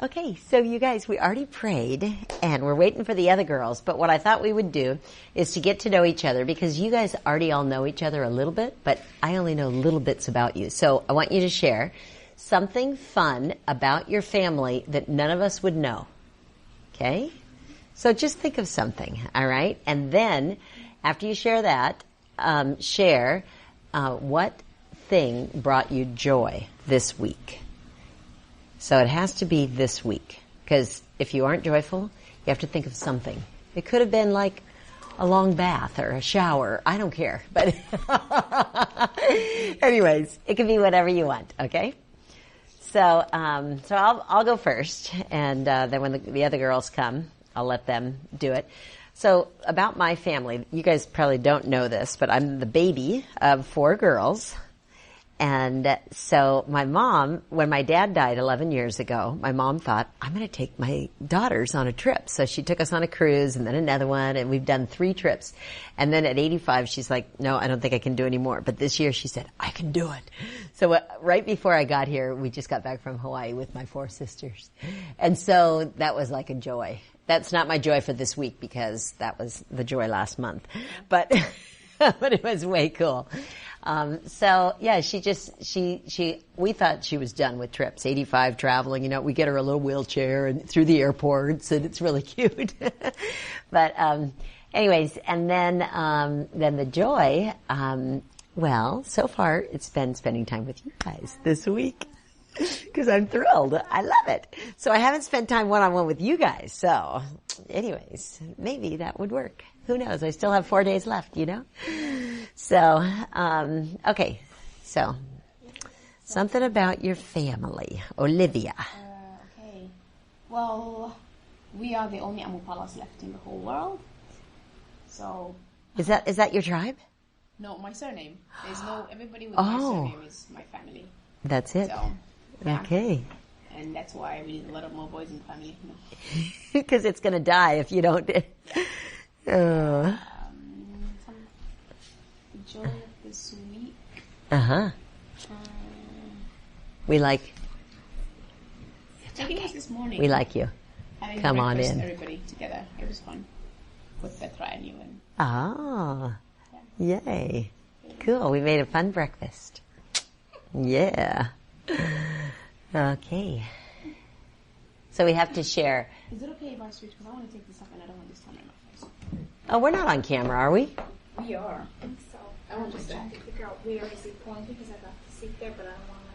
Okay, so you guys, we already prayed and we're waiting for the other girls, but what I thought we would do is to get to know each other because you guys already all know each other a little bit, but I only know little bits about you. So I want you to share something fun about your family that none of us would know. Okay? So just think of something, all right? And then after you share that, share what thing brought you joy this week. So it has to be this week, because if you aren't joyful, you have to think of something. It could have been like a long bath or a shower. I don't care. But anyways, it can be whatever you want, okay? So I'll go first, and then when the other girls come, I'll let them do it. So about my family, you guys probably don't know this, but I'm the baby of 4 girls. And so my mom, when my dad died 11 years ago, my mom thought, I'm going to take my daughters on a trip. So she took us on a cruise and then another one, and we've done 3 trips. And then at 85, she's like, no, I don't think I can do any more. But this year she said, I can do it. So right before I got here, we just got back from Hawaii with my 4 sisters. And so that was like a joy. That's not my joy for this week because that was the joy last month. But, but it was way cool. So yeah, we thought she was done with trips, 85 traveling, we get her a little wheelchair and through the airports and it's really cute. But, anyways, and then the joy, well, so far it's been spending time with you guys this week because I'm thrilled. I love it. So I haven't spent time one-on-one with you guys. So anyways, maybe that would work. Who knows? I still have 4 days left, So, okay. So, something about your family. Olivia. Okay. Well, we are the only Amupalas left in the whole world. So. Is that your tribe? No, my surname. Everybody with my surname is my family. That's it. So, yeah. Okay. And that's why we need a lot of more boys in the family. Because it's going to die if you don't. Some joy of this week. We like. I think it was this morning. We like you. Come on in. Everybody together. It was fun with Petra and you and. Ah, yeah. Yay! Cool. We made a fun breakfast. Yeah. Okay. So we have to share. Is it okay if I switch? Because I want to take this up and I don't want this on my face. Oh, we're not on camera, are we? We are. I think so. I want to try to figure out where is it pointing because I got to sit there, but I don't want my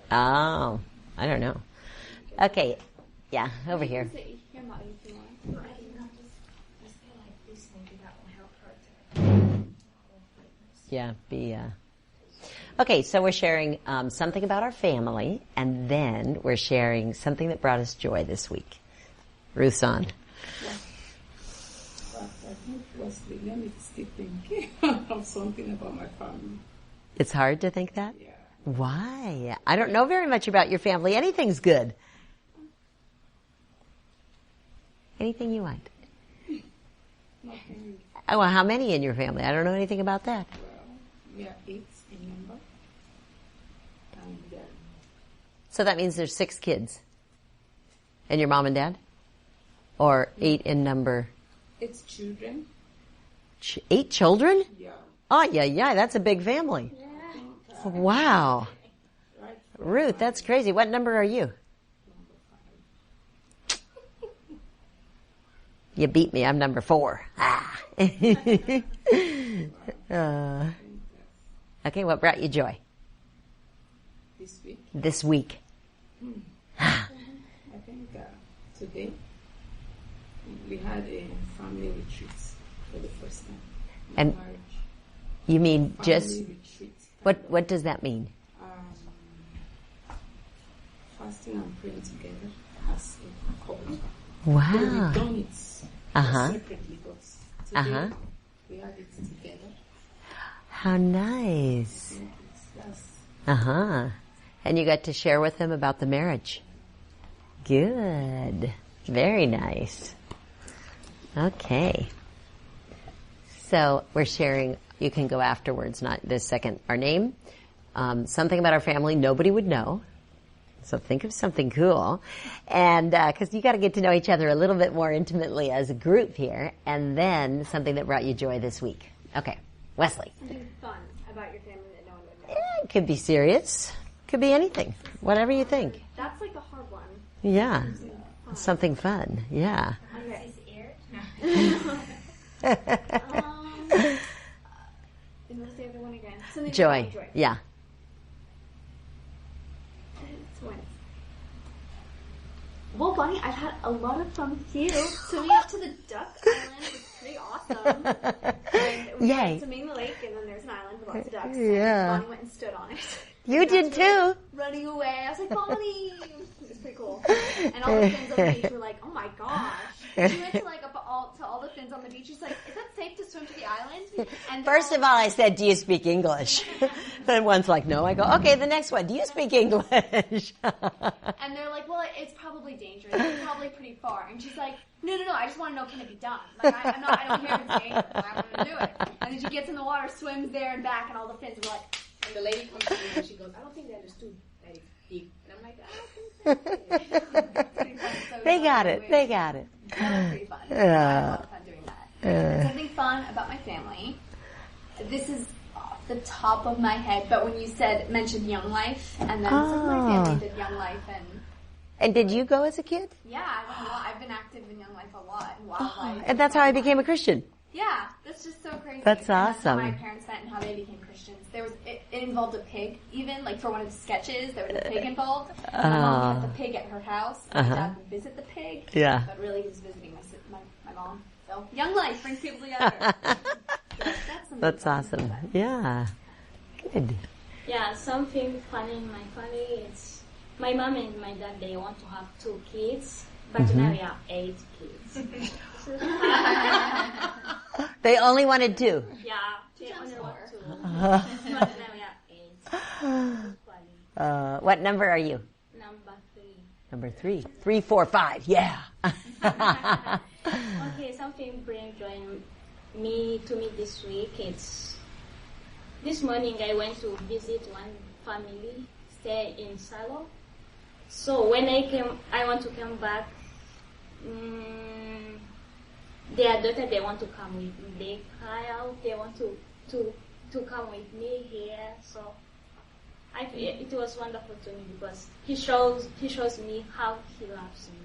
camera. Oh, I don't know. Okay. Yeah, over here. I feel like this maybe that will help her to. Yeah, Okay, so we're sharing something about our family, and then we're sharing something that brought us joy this week. Ruth's on. I think firstly, let me still think of something about my family. It's hard to think that? Yeah. Why? I don't know very much about your family. Anything's good. Anything you want. Nothing. Oh, well, how many in your family? I don't know anything about that. Well, we are 8 in number. And So that means there's 6 kids. And your mom and dad? Or 8 in number? 8 children. 8 children? Yeah. Oh, yeah, that's a big family. Yeah. Wow. Right. Ruth, that's crazy. What number are you? You beat me. I'm number 4. Ah. Okay, what brought you joy? This week. This week. I think today we had a family retreat for the first time. And Marriage. you mean Family just retreat. what does that mean? Fasting and praying together as a couple. Wow. We've done it separately, but today we had it together. How nice. Yes. And you got to share with them about the marriage. Good. Very nice. Okay. So we're sharing, you can go afterwards, not this second, our name, something about our family nobody would know, So think of something cool. And, cause you gotta get to know each other a little bit more intimately as a group here. And then something that brought you joy this week. Okay. Wesley. Something fun about your family that no one would know. Yeah, it could be serious. Could be anything. Whatever you think. That's like a hard one. Yeah. Something fun. Yeah. Okay. What's the other one again? Something Joy. about joy. Yeah. Well, Bonnie, I've had a lot of fun with you. Swimming up to the Duck Island was pretty awesome. And we Yay. went swimming in the lake, and then there's an island with lots of ducks. Yeah. And Bonnie went and stood on it. You did too. Running away. I was like, Bonnie! It was pretty cool. And all the fins on the beach were like, oh my gosh. She went to like all the fins on the beach. She's like, is that safe to swim to the island? And First of all, I said, do you speak English? Then one's like, no. I go, okay, the next one. Do you speak English? And they're like, well, it's probably dangerous. It's probably pretty far. And she's like, no, I just want to know, can it be done? Like, I don't care if it's dangerous. I want to do it. And then she gets in the water, swims there and back, and all the fins are like, And the lady comes to me and she goes, I don't think they understood that it's deep. And I'm like, I don't think so. pretty fun. So They got it. They got it. That was pretty fun. I had a lot of fun doing that. And something fun about my family. This is off the top of my head, but when you mentioned Young Life, and then some of my family did Young Life, And did you go as a kid? yeah, I've been active in Young Life a lot, and wildlife. And that's how I became a Christian. Yeah, that's just so crazy. That's And that's how awesome. my parents met and how they became Christians. It involved a pig, even like for one of the sketches, there was a pig involved. And my mom had the pig at her house. And my dad would visit the pig. Yeah. But really, he was visiting my mom. So Young Life brings people together. That's awesome. Yeah. Good. Yeah, something funny in my family is my mom and my dad, they want to have 2 kids, but now we have 8 kids. They only wanted 2. Yeah, they only want 2. But now we have 8. What number are you? Number 3. Number 3. 3, 4, 5. Yeah. Okay, something bring joy to me this week. It's this morning I went to visit one family, stay in Salo. So when I want to come back. Their daughter, they want to come with me. They cry out. They want to come with me here. So it was wonderful to me because he shows me how he loves me.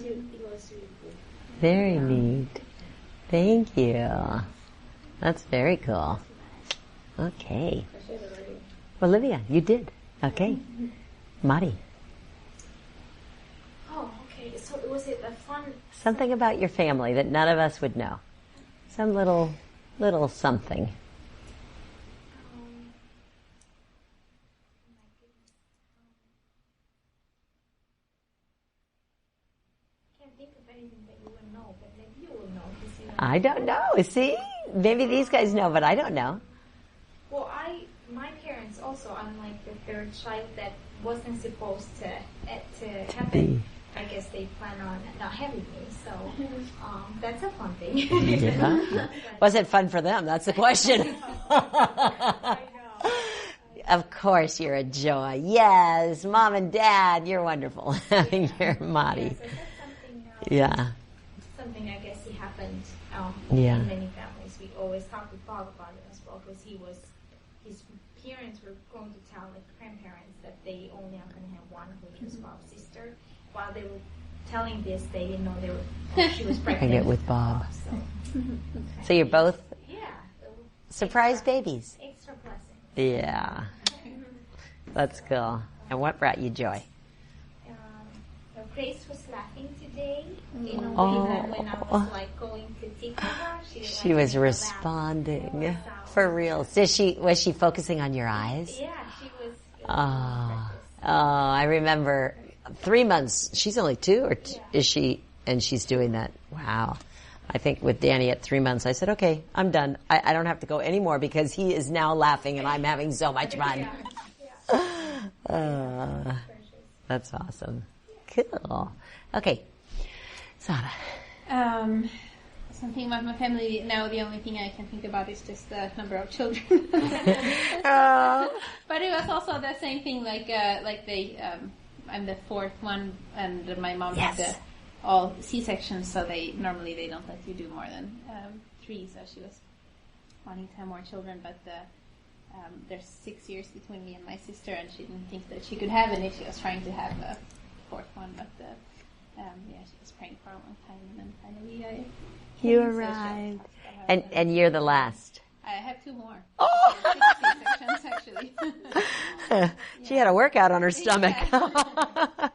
It was really good. Very neat. Thank you. That's very cool. Okay. Olivia, you did. Okay. Mari. Oh, okay. So was it a fun? Something about your family that none of us would know. Some little something. Can't think of anything that you would know, but maybe you will know. I don't know. See? Maybe these guys know, but I don't know. Well, my parents also, I'm like the third child that wasn't supposed to happen. I guess they plan on not having me, so that's a fun thing. Yeah. Was it fun for them? That's the question. I know. Of course you're a joy. Yes, Mom and Dad, you're wonderful having your Mari. Yeah, so that's Yeah. something I guess it happened Yeah. in many families. We always talk with Bob about it as well because his parents were going to tell the grandparents that they only are going to have one, which was Bob's sister. While they were telling this, they didn't know she was pregnant Pregnant with Bob. So, So you're both yeah, surprise babies. extra blessing. Yeah. That's cool. And what brought you joy? Grace was laughing today in a way Oh. that when I was like going to teach her, She was responding. For real. Was she focusing on your eyes? Yeah, she was. Oh, I remember 3 months. She's only 2, or is she? And she's doing that. Wow. I think with Danny at 3 months, I said, okay, I'm done. I don't have to go anymore because he is now laughing and I'm having so much fun. That's awesome. Cool. Okay. Sara. Something about my family now, the only thing I can think about is just the number of children. But it was also the same thing, like they I'm the fourth one, and my mom Yes. had all C-sections, so they don't let you do more than 3. So she was wanting to have more children, but there's 6 years between me and my sister, and she didn't think that she could have any. She was trying to have a fourth one, but she was praying for a long time, and then finally You arrived. And you're the last. I have 2 more. Oh! 6 C-sections, actually. She had a workout on her stomach. Yeah.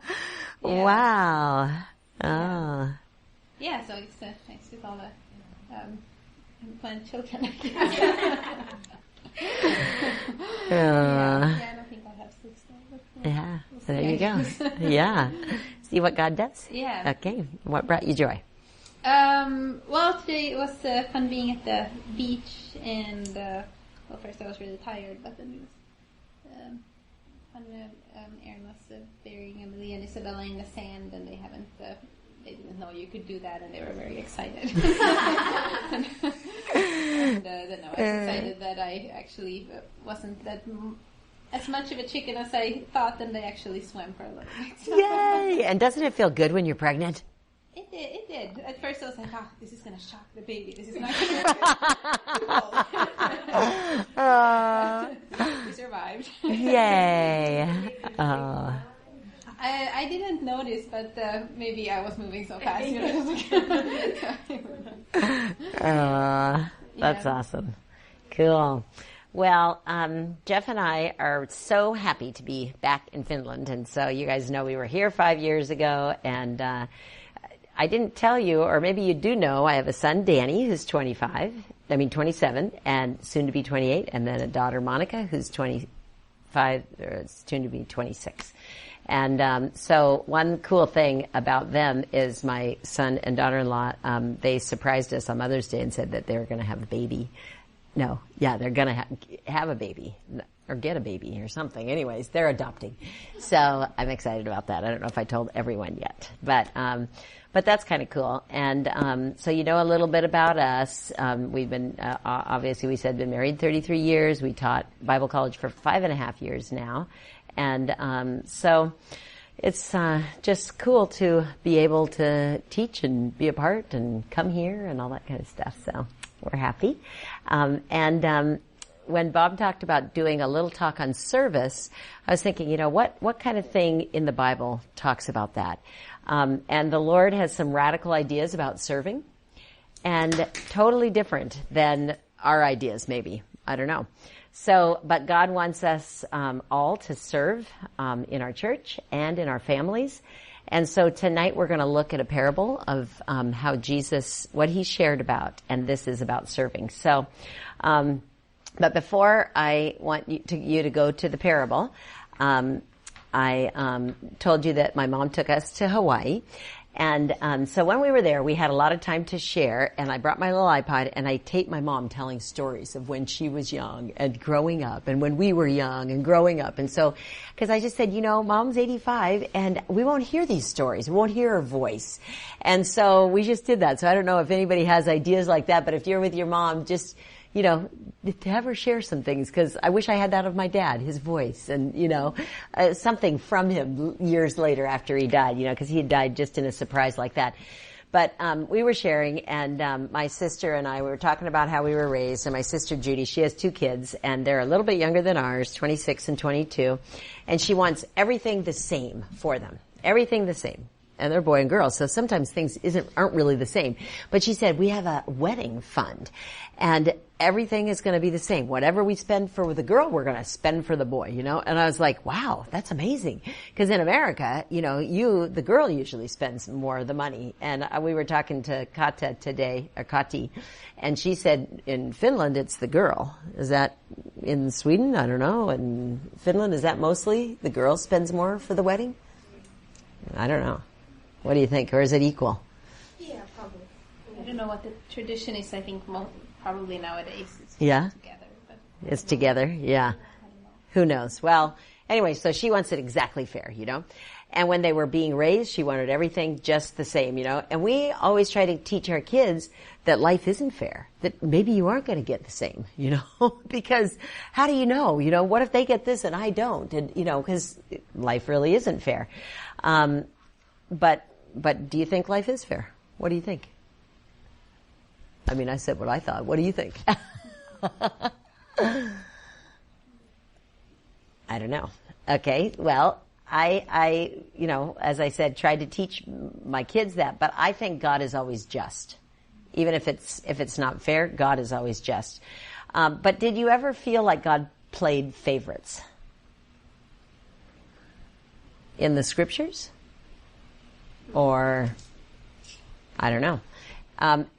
Wow. Oh. Yeah, so it's thanks to all the fun children. Yeah, I don't think I'll have 6 though. But, Yeah. So there you go. Yeah. See what God does? Yeah. Okay. What brought you joy? Well, today it was fun being at the beach, and first I was really tired, but then it was fun. Aaron was burying Emily and Isabella in the sand, and they didn't know you could do that, and they were very excited. and then I was excited that I actually wasn't as much of a chicken as I thought, and they actually swam for a little bit. Yay! And doesn't it feel good when you're pregnant? It did. At first I was like, this is going to shock the baby. This is not going to We survived. Yay! I didn't notice, but maybe I was moving so fast. That's awesome. Cool. Well, Jeff and I are so happy to be back in Finland. And so you guys know we were here 5 years ago, and I didn't tell you, or maybe you do know, I have a son, Danny, who's 27, and soon to be 28, and then a daughter, Monica, who's 25, or soon to be 26. And so one cool thing about them is my son and daughter-in-law, they surprised us on Mother's Day and said that they were going to have a baby. No, yeah, they're going to have a baby. Or get a baby or something. Anyways, they're adopting. So I'm excited about that. I don't know if I told everyone yet. But that's kind of cool. And so you know a little bit about us. We've been, obviously we said, been married 33 years. We taught Bible college for 5.5 years now. And so it's just cool to be able to teach and be a part and come here and all that kind of stuff. So we're happy. When Bob talked about doing a little talk on service, I was thinking, you know, what kind of thing in the Bible talks about that? And the Lord has some radical ideas about serving, and totally different than our ideas, maybe. I don't know. So, but God wants us all to serve in our church and in our families. And so tonight we're going to look at a parable of how Jesus, what he shared about, and this is about serving. So, but before I want you to go to the parable, I told you that my mom took us to Hawaii. And so when we were there, we had a lot of time to share, and I brought my little iPod, and I taped my mom telling stories of when she was young and growing up, and when we were young and growing up. And so, because I just said, you know, Mom's 85, and we won't hear these stories. We won't hear her voice. And so we just did that. So I don't know if anybody has ideas like that, but if you're with your mom, just, you know, to have her share some things, because I wish I had that of my dad, his voice, and, you know, something from him years later after he died, you know, because he had died just in a surprise like that. But we were sharing, and my sister and I, we were talking about how we were raised, and my sister Judy, she has 2 kids, and they're a little bit younger than ours, 26 and 22, and she wants everything the same for them, everything the same. And they're boy and girl, so sometimes things aren't really the same. But she said, we have a wedding fund, and everything is going to be the same. Whatever we spend for the girl, we're going to spend for the boy, you know? And I was like, wow, that's amazing. Because in America, you know, the girl usually spends more of the money. And we were talking to Kata today, or Kati, and she said in Finland, it's the girl. Is that in Sweden? I don't know. In Finland, is that mostly the girl spends more for the wedding? I don't know. What do you think? Or is it equal? Yeah, probably. I don't know what the tradition is. I think probably nowadays it's Yeah? together. But It's together? Yeah. Who knows? Well, anyway, so she wants it exactly fair, you know? And when they were being raised, she wanted everything just the same, And we always try to teach our kids that life isn't fair, that maybe you aren't going to get the same, because how do you know? What if they get this and I don't? And, because life really isn't fair. But do you think life is fair? What do you think? I mean, I said what I thought. What do you think? I don't know. Okay, well, I as I said, tried to teach my kids that, but I think God is always just. Even if it's not fair, God is always just. But did you ever feel like God played favorites in the scriptures? Or, I don't know.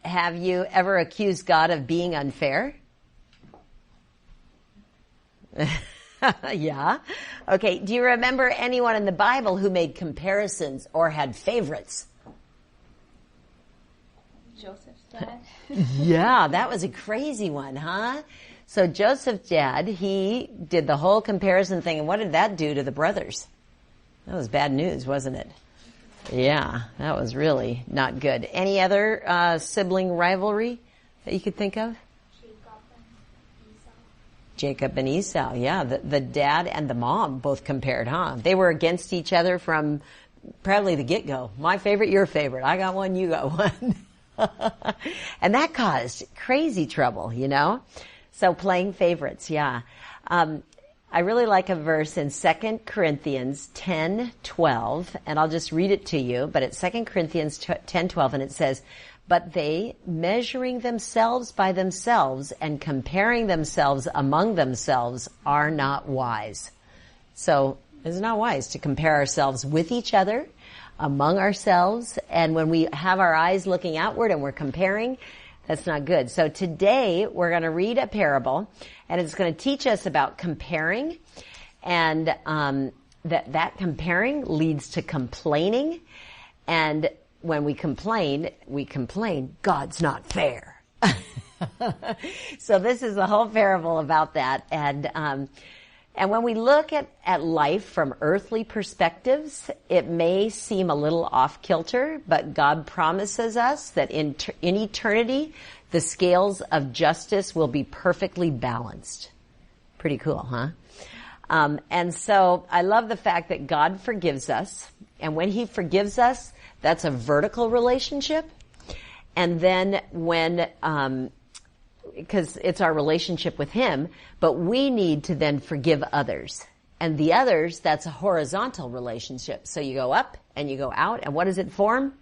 Have you ever accused God of being unfair? Yeah. Okay. Do you remember anyone in the Bible who made comparisons or had favorites? Joseph's dad. Yeah, that was a crazy one, huh? So Joseph's dad, he did the whole comparison thing, and what did that do to the brothers? That was bad news, wasn't it? Yeah, that was really not good. Any other sibling rivalry that you could think of? Jacob and Esau, yeah. The dad and the mom both compared, huh? They were against each other from probably the get-go. My favorite, your favorite. I got one, you got one. And that caused crazy trouble, So playing favorites, yeah. I really like a verse in 2 Corinthians 10:12, and I'll just read it to you, but it's 2 Corinthians 10:12, and it says, "But they, measuring themselves by themselves and comparing themselves among themselves, are not wise." So it's not wise to compare ourselves with each other, among ourselves, and when we have our eyes looking outward and we're comparing, that's not good. So today we're going to read a parable, and it's going to teach us about comparing, and that comparing leads to complaining, and when we complain, God's not fair. So this is a whole parable about that, and when we look at life from earthly perspectives, it may seem a little off kilter, but God promises us that in eternity, the scales of justice will be perfectly balanced. Pretty cool, huh? And so I love the fact that God forgives us, and when He forgives us, that's a vertical relationship. And then because it's our relationship with Him, but we need to then forgive others. And the others, that's a horizontal relationship. So you go up and you go out, and what does it form?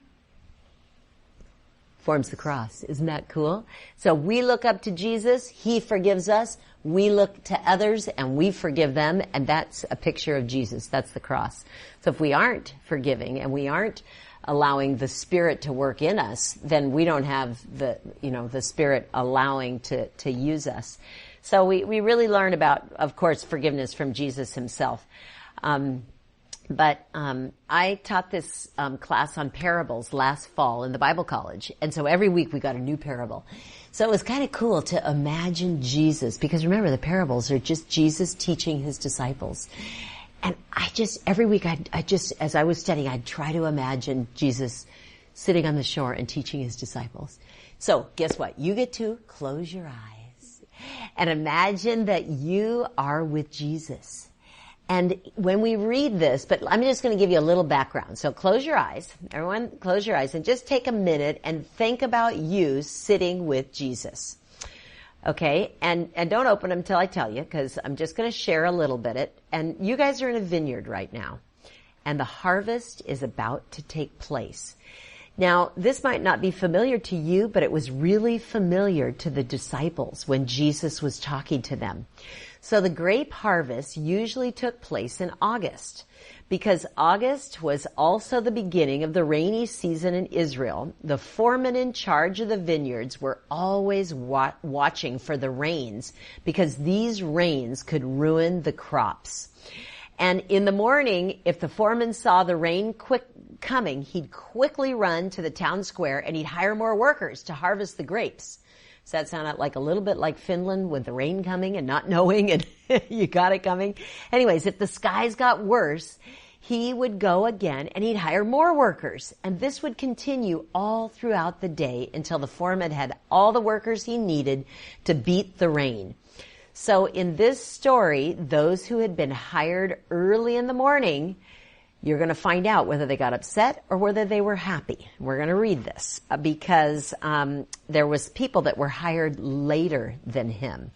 Forms the cross. Isn't that cool? So we look up to Jesus, He forgives us, we look to others and we forgive them, and that's a picture of Jesus. That's the cross. So if we aren't forgiving and we aren't allowing the Spirit to work in us, then we don't have the Spirit allowing to use us. So we really learn about, of course, forgiveness from Jesus Himself. But I taught this class on parables last fall in the Bible college. And so every week we got a new parable. So it was kind of cool to imagine Jesus, because remember, the parables are just Jesus teaching His disciples. And every week as I was studying, I'd try to imagine Jesus sitting on the shore and teaching His disciples. So guess what? You get to close your eyes and imagine that you are with Jesus. And when we read this, but I'm just going to give you a little background. So close your eyes. Everyone, close your eyes and just take a minute and think about you sitting with Jesus. Okay, and don't open them till I tell you, because I'm just going to share a little bit. And you guys are in a vineyard right now, and the harvest is about to take place. Now, this might not be familiar to you, but it was really familiar to the disciples when Jesus was talking to them. So the grape harvest usually took place in August, because August was also the beginning of the rainy season in Israel. The foremen in charge of the vineyards were always watching for the rains, because these rains could ruin the crops. And in the morning, if the foreman saw the rain coming, he'd quickly run to the town square and he'd hire more workers to harvest the grapes. Does that sound like a little bit like Finland with the rain coming and not knowing and you got it coming? Anyways, if the skies got worse, he would go again and he'd hire more workers. And this would continue all throughout the day until the foreman had all the workers he needed to beat the rain. So in this story, those who had been hired early in the morning, you're going to find out whether they got upset or whether they were happy. We're going to read this because there was people that were hired later than him.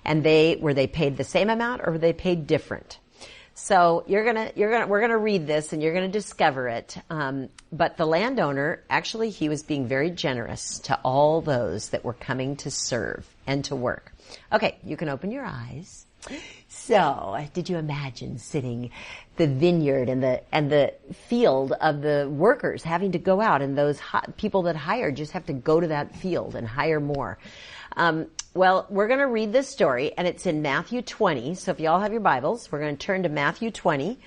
And were they paid the same amount or were they paid different? So we're gonna read this and you're gonna discover it. But the landowner, actually, he was being very generous to all those that were coming to serve and to work. Okay, you can open your eyes. So, did you imagine sitting the vineyard and the field of the workers having to go out, and those people that hired just have to go to that field and hire more? Well, we're going to read this story, and it's in Matthew 20. So if you all have your Bibles, we're going to turn to Matthew 20.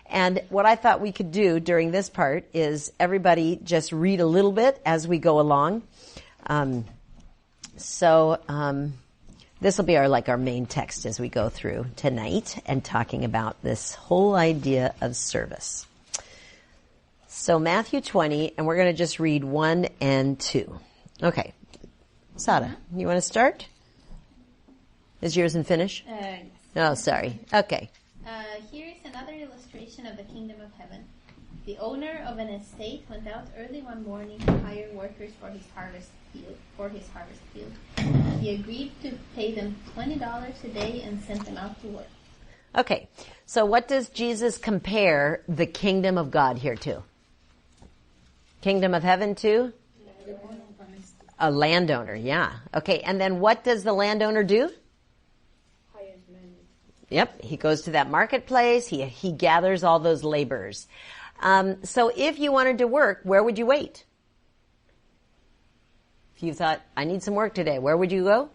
And what I thought we could do during this part is everybody just read a little bit as we go along. This will be our main text as we go through tonight and talking about this whole idea of service. So Matthew 20, and we're going to just read 1 and 2. Okay. Sada, you want to start? Is yours in Finnish? Yes. Oh, sorry. Okay. Here is another illustration of the kingdom of heaven. The owner of an estate went out early one morning to hire workers for his harvest field. He agreed to pay them $20 a day and sent them out to work. Okay. So what does Jesus compare the kingdom of God here to? Kingdom of heaven to? A landowner, yeah. Okay, and then what does the landowner do? Hires men. Yep, he goes to that marketplace. He gathers all those laborers. So if you wanted to work, where would you wait? If you thought, I need some work today, where would you go?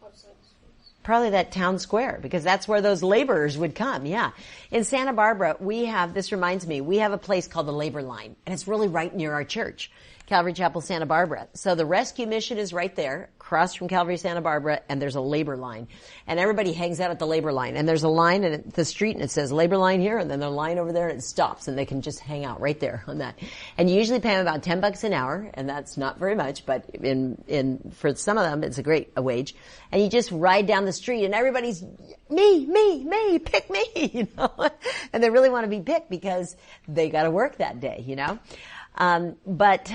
Outside the schools. Probably that town square, because that's where those laborers would come, yeah. In Santa Barbara, we have a place called the Labor Line, and it's really right near our church, Calvary Chapel, Santa Barbara. So the rescue mission is right there, across from Calvary, Santa Barbara, and there's a labor line. And everybody hangs out at the labor line. And there's a line in the street, and it says labor line here, and then there's a line over there, and it stops, and they can just hang out right there on that. And you usually pay them about $10 an hour, and that's not very much, but for some of them, it's a great wage. And you just ride down the street, and everybody's, me, pick me, you know. And they really want to be picked because they got to work that day, you know. But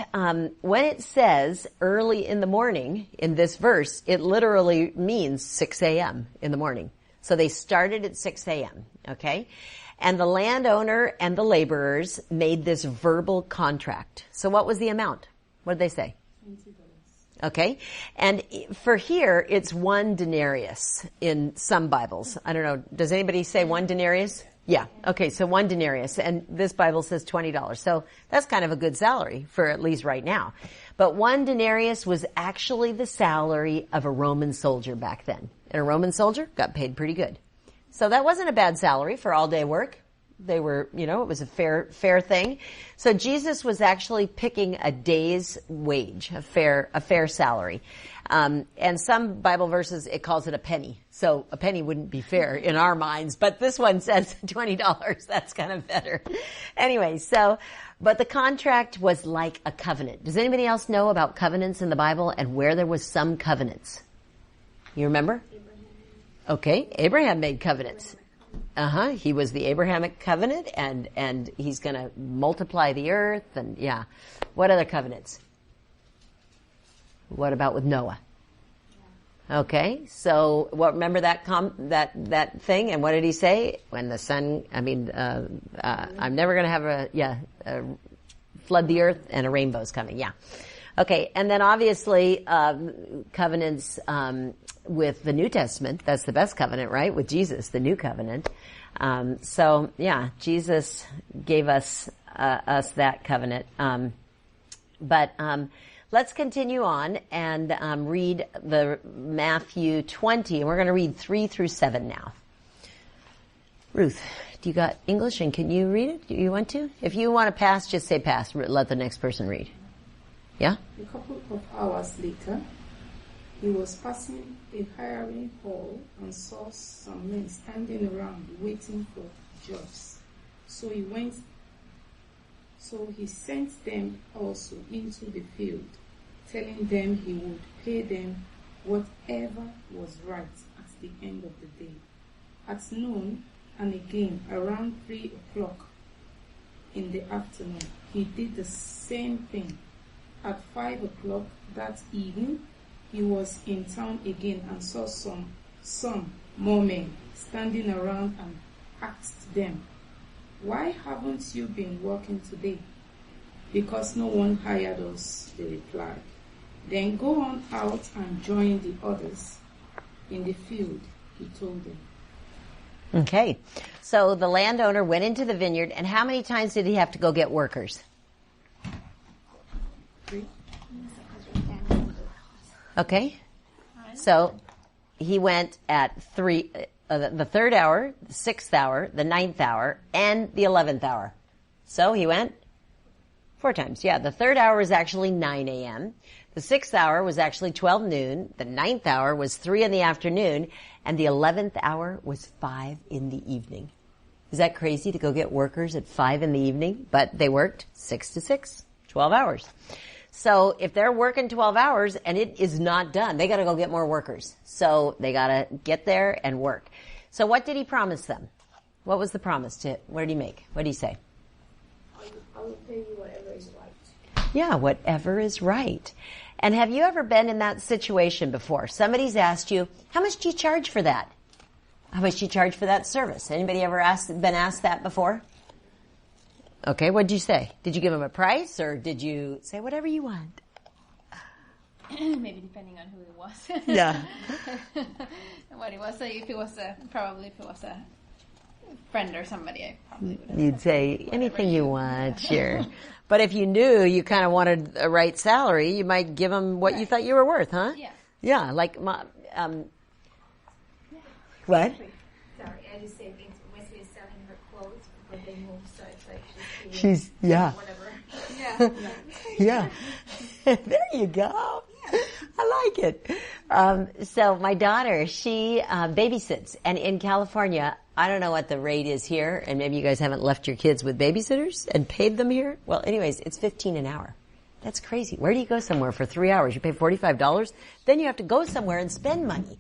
when it says early in the morning in this verse, it literally means 6 a.m. in the morning. So they started at 6 a.m., okay? And the landowner and the laborers made this verbal contract. So what was the amount? What did they say? $20. Okay? And for here, it's 1 denarius in some Bibles. I don't know. Does anybody say 1 denarius? Yeah. Okay. So 1 denarius, and this Bible says $20. So that's kind of a good salary for at least right now. But 1 denarius was actually the salary of a Roman soldier back then. And a Roman soldier got paid pretty good. So that wasn't a bad salary for all day work. They were, it was a fair thing. So Jesus was actually picking a day's wage, a fair salary. And some Bible verses, it calls it a penny. So a penny wouldn't be fair in our minds, but this one says $20. That's kind of better. Anyway, but the contract was like a covenant. Does anybody else know about covenants in the Bible and where there was some covenants? You remember? Okay, Abraham made covenants. He was the Abrahamic covenant, and he's going to multiply the earth, and yeah. What other covenants? What about with Noah? Okay, so remember that thing, and what did he say? When the sun, I'm never going to have flood the earth, and a rainbow's coming, yeah. Okay, and then obviously, covenants, with the New Testament, that's the best covenant, right? With Jesus, the new covenant. Jesus gave us that covenant. Let's continue on and read the Matthew 20, and we're going to read 3 through 7 now. Ruth, do you got English, and can you read it? Do you want to? If you want to pass, just say pass. Let the next person read. Yeah? A couple of hours later, he was passing a hiring hall and saw some men standing around waiting for jobs. So he sent them also into the field, telling them he would pay them whatever was right at the end of the day. At noon, and again around 3 o'clock in the afternoon, he did the same thing. At 5 o'clock that evening, he was in town again and saw some more men standing around and asked them, "Why haven't you been working today?" "Because no one hired us," they replied. "Then go on out and join the others in the field," he told them. Okay. So the landowner went into the vineyard, and how many times did he have to go get workers? 3. Okay. So he went at the 3rd hour, the 6th hour, the 9th hour, and the 11th hour. So he went 4 times. Yeah, the 3rd hour was actually 9 a.m. The 6th hour was actually 12 noon. The 9th hour was 3 in the afternoon. And the 11th hour was 5 in the evening. Is that crazy to go get workers at 5 in the evening? But they worked 6 to 6, 12 hours. So if they're working 12 hours and it is not done, they got to go get more workers. So they got to get there and work. So what did he promise them? What was the promise? What did he make? What did he say? I will pay you whatever is right. Yeah, whatever is right. And have you ever been in that situation before? Somebody's asked you, how much do you charge for that? How much do you charge for that service? Anybody ever been asked that before? Okay, what did you say? Did you give them a price, or did you say whatever you want? Maybe depending on who it was. Yeah. What it was. So if it was a friend or somebody, I probably would have You'd say anything you want, sure. But if you knew you kind of wanted a right salary, you might give them what you thought you were worth, huh? Yeah. Yeah, like what? Sorry, I just said Wesley is selling her clothes because they moved, so it's like She's yeah. whatever. Yeah. There you go. I like it. So my daughter, she babysits. And in California, I don't know what the rate is here, and maybe you guys haven't left your kids with babysitters and paid them here. Well, anyways, it's $15 an hour. That's crazy. Where do you go somewhere for 3 hours? You pay $45? Then you have to go somewhere and spend money.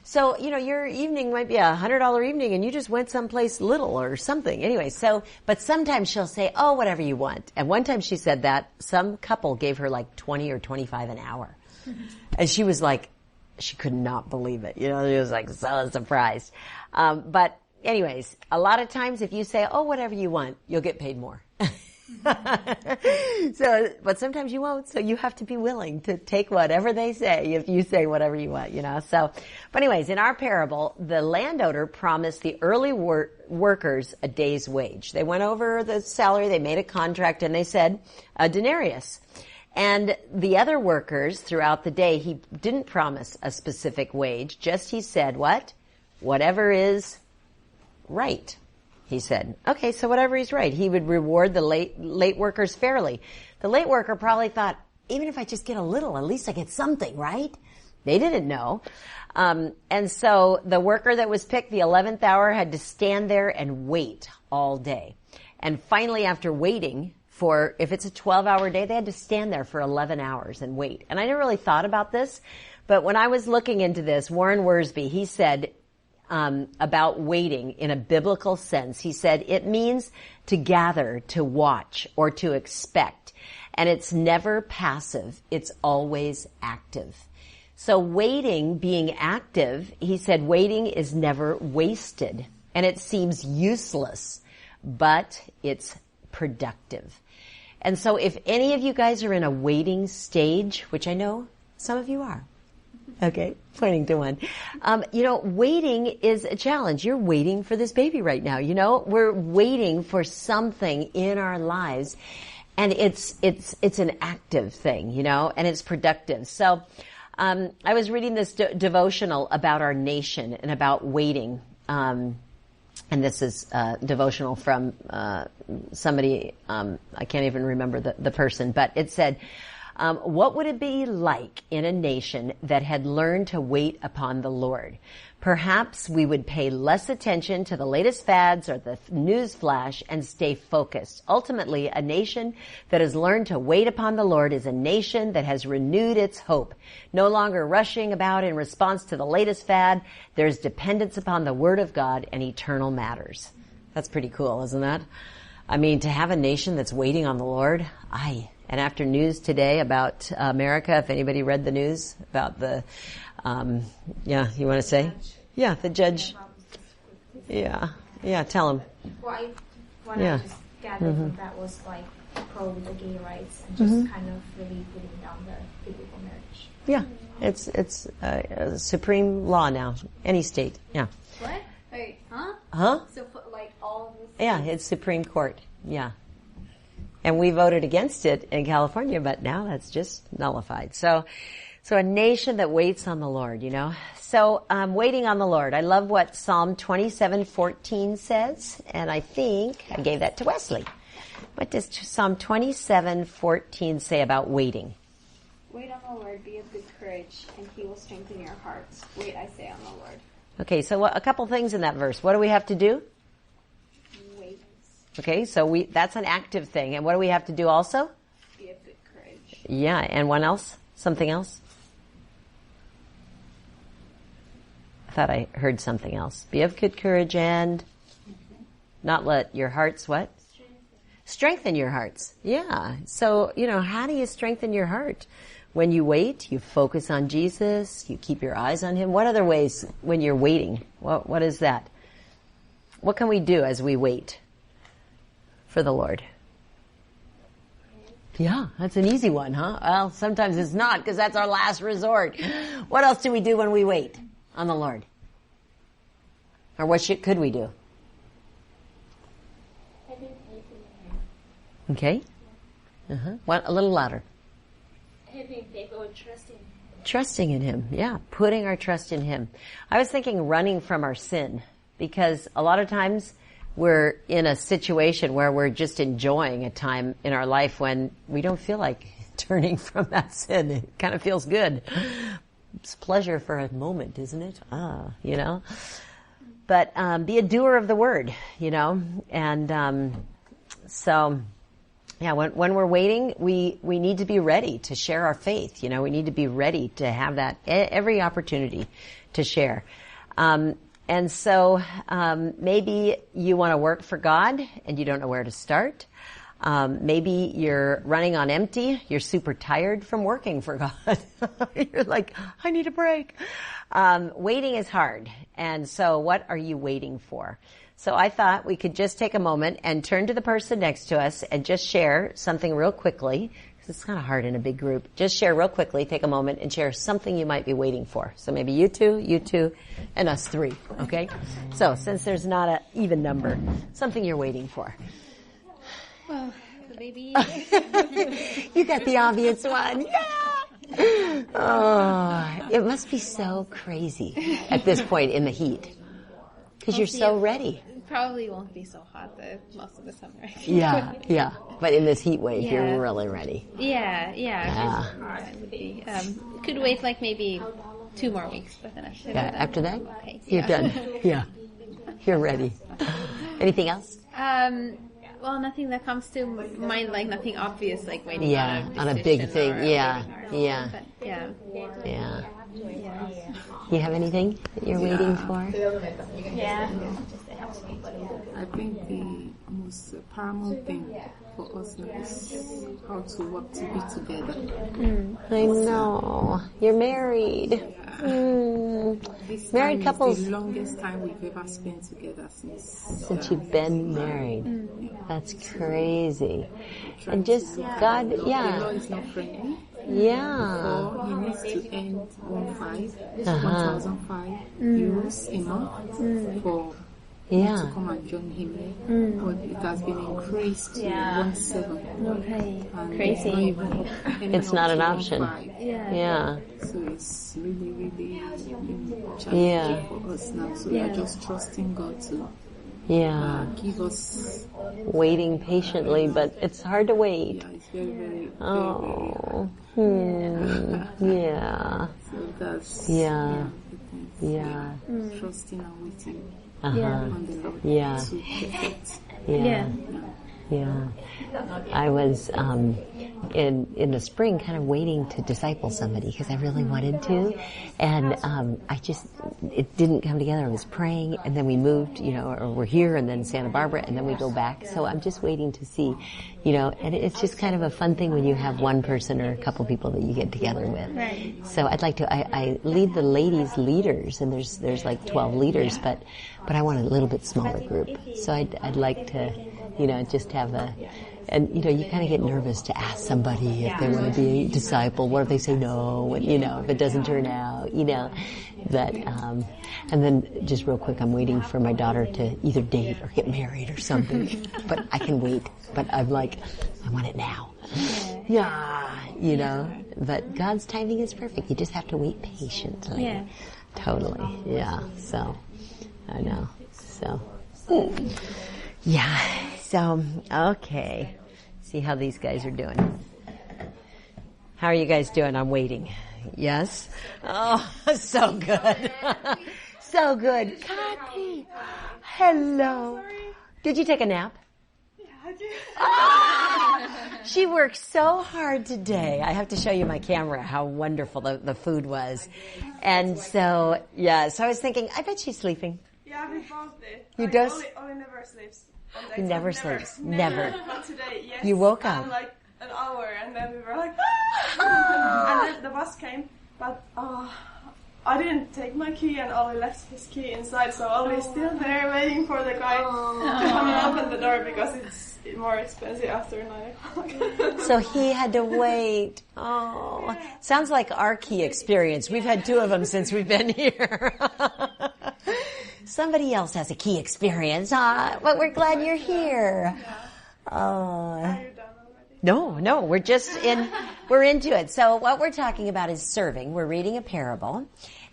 So, your evening might be $100 evening and you just went someplace little or something. Anyway, but sometimes she'll say, "Oh, whatever you want." And one time she said that some couple gave her like 20 or 25 an hour. And she was like, she could not believe it. She was like so surprised. But anyways, a lot of times if you say, "Oh, whatever you want," you'll get paid more. But sometimes you won't, so you have to be willing to take whatever they say if you say whatever you want, but anyways, in our parable, the landowner promised the early workers a day's wage. They went over the salary, they made a contract, and they said a denarius. And the other workers throughout the day, he didn't promise a specific wage, just he said what? Whatever is right. He said, okay, so whatever he's right. He would reward the late workers fairly. The late worker probably thought, even if I just get a little, at least I get something, right? They didn't know. And so the worker that was picked, the 11th hour, had to stand there and wait all day. And finally, after waiting if it's a 12-hour day, they had to stand there for 11 hours and wait. And I never really thought about this, but when I was looking into this, Warren Wiersbe, he said, about waiting in a biblical sense. He said it means to gather, to watch, or to expect. And it's never passive. It's always active. So waiting, being active, he said waiting is never wasted. And it seems useless, but it's productive. And so if any of you guys are in a waiting stage, which I know some of you are, okay, pointing to one. Waiting is a challenge. You're waiting for this baby right now. We're waiting for something in our lives, and it's an active thing, and it's productive. So, I was reading this devotional about our nation and about waiting. And this is devotional from somebody. I can't even remember the person, but it said, What would it be like in a nation that had learned to wait upon the Lord? Perhaps we would pay less attention to the latest fads or the news flash and stay focused. Ultimately, a nation that has learned to wait upon the Lord is a nation that has renewed its hope. No longer rushing about in response to the latest fad, there's dependence upon the Word of God and eternal matters. That's pretty cool, isn't that? I mean, to have a nation that's waiting on the Lord, and after news today about America, if anybody read the news about the, you want to say? Yeah, the judge. Yeah, tell him. What I just gathered from that was like pro with the gay rights and just kind of really putting down the biblical marriage. Yeah, it's a supreme law now, any state. Yeah. What? Wait, huh? Huh? So, like, all of this? Yeah, it's Supreme Court. Yeah. And we voted against it in California, but now that's just nullified. So a nation that waits on the Lord, So, waiting on the Lord. I love what Psalm 27:14 says, and I think I gave that to Wesley. What does Psalm 27:14 say about waiting? Wait on the Lord, be of good courage, and he will strengthen your hearts. Wait, I say, on the Lord. Okay, so a couple things in that verse. What do we have to do? Wait. Okay, so that's an active thing. And what do we have to do also? Be of good courage. Yeah, and one else? Something else? I thought I heard something else. Be of good courage and not let your hearts what? Strengthen your hearts. Yeah. So, how do you strengthen your heart? When you wait, you focus on Jesus, you keep your eyes on Him. What other ways when you're waiting? What is that? What can we do as we wait for the Lord? Yeah, that's an easy one, huh? Well, sometimes it's not because that's our last resort. What else do we do when we wait on the Lord? Or what could we do? Okay. A little louder. Having faith or trusting. Trusting in Him, yeah. Putting our trust in Him. I was thinking running from our sin, because a lot of times we're in a situation where we're just enjoying a time in our life when we don't feel like turning from that sin. It kind of feels good. It's pleasure for a moment, isn't it? But be a doer of the Word, and yeah, when we're waiting, we need to be ready to share our faith. We need to be ready to have that every opportunity to share. And so maybe you want to work for God and you don't know where to start. Maybe you're running on empty. You're super tired from working for God. You're like, I need a break. Waiting is hard. And so what are you waiting for? So I thought we could just take a moment and turn to the person next to us and just share something real quickly, because it's kind of hard in a big group. Just share real quickly, take a moment and share something you might be waiting for. So maybe you two, and us three, okay? So since there's not an even number, something you're waiting for. Well, the baby. You got the obvious one. Yeah! Oh, it must be so crazy at this point in the heat, because you're so ready. Probably won't be so hot most of the summer. Yeah. But in this heat wave, you're really ready. Yeah. It would be, could wait like maybe 2 more weeks, but then after that, okay, you're done. Yeah. You're ready. Anything else? Well, nothing that comes to mind, like nothing obvious, like waiting on a big thing. Yeah. You have anything that you're waiting for? Yeah. I think the most paramount thing for us is how to work to be together. I know. You're married. This Married couples. Is the longest time we've ever spent together since you've been married. That's crazy. And just God, The law is not friendly. Yeah. He needs to end 1,005 euros a month for to come and join him. But it has been increased to 1,700. Okay. And Crazy. It's not an option. Yeah. So it's really challenging for us now. So we are just trusting God to Yeah. Give us. Waiting patiently, but it's hard to wait. Yeah, it's very, very, Oh. Yeah. So that's Yeah. the thing. Yeah. Trusting and waiting Uh-huh. on the Lord Yeah. to perfect. Yeah. Yeah. I was in the spring kind of waiting to disciple somebody because I really wanted to. And it didn't come together. I was praying and then we moved, or we're here and then Santa Barbara and then we go back. So I'm just waiting to see, and it's just kind of a fun thing when you have one person or a couple people that you get together with. Right. So I'd like to, I lead the ladies leaders and there's like 12 leaders, but I want a little bit smaller group. So I'd like to, just have and you kind of get nervous to ask somebody if they want to be a disciple. What if they say no? And if it doesn't turn out, But and then just real quick, I'm waiting for my daughter to either date or get married or something. But I can wait. But I'm like, I want it now. Yeah, But God's timing is perfect. You just have to wait patiently. Yeah. Totally. Yeah. So I know. So. Yeah. So, okay. See how these guys are doing. How are you guys doing? I'm waiting. Yes? Oh, so good. So good. Kathy. Hello. Did you take a nap? Yeah, I did. She worked so hard today. I have to show you my camera how wonderful the food was. And so I was thinking, I bet she's sleeping. Yeah, we both did. You Like, does? Only never sleeps. He never sleeps. Never. But today, yes. You woke up. And like an hour, and then we were like, and then the bus came, but I didn't take my key, and Ollie left his key inside, so Ollie's still there waiting for the guy to come and open the door because it's more expensive after 9 o'clock. So he had to wait. Oh, sounds like our key experience. We've had 2 of them since we've been here. Somebody else has a key experience, but we're glad you're here. Are you done already? No, we're into it. So what we're talking about is serving. We're reading a parable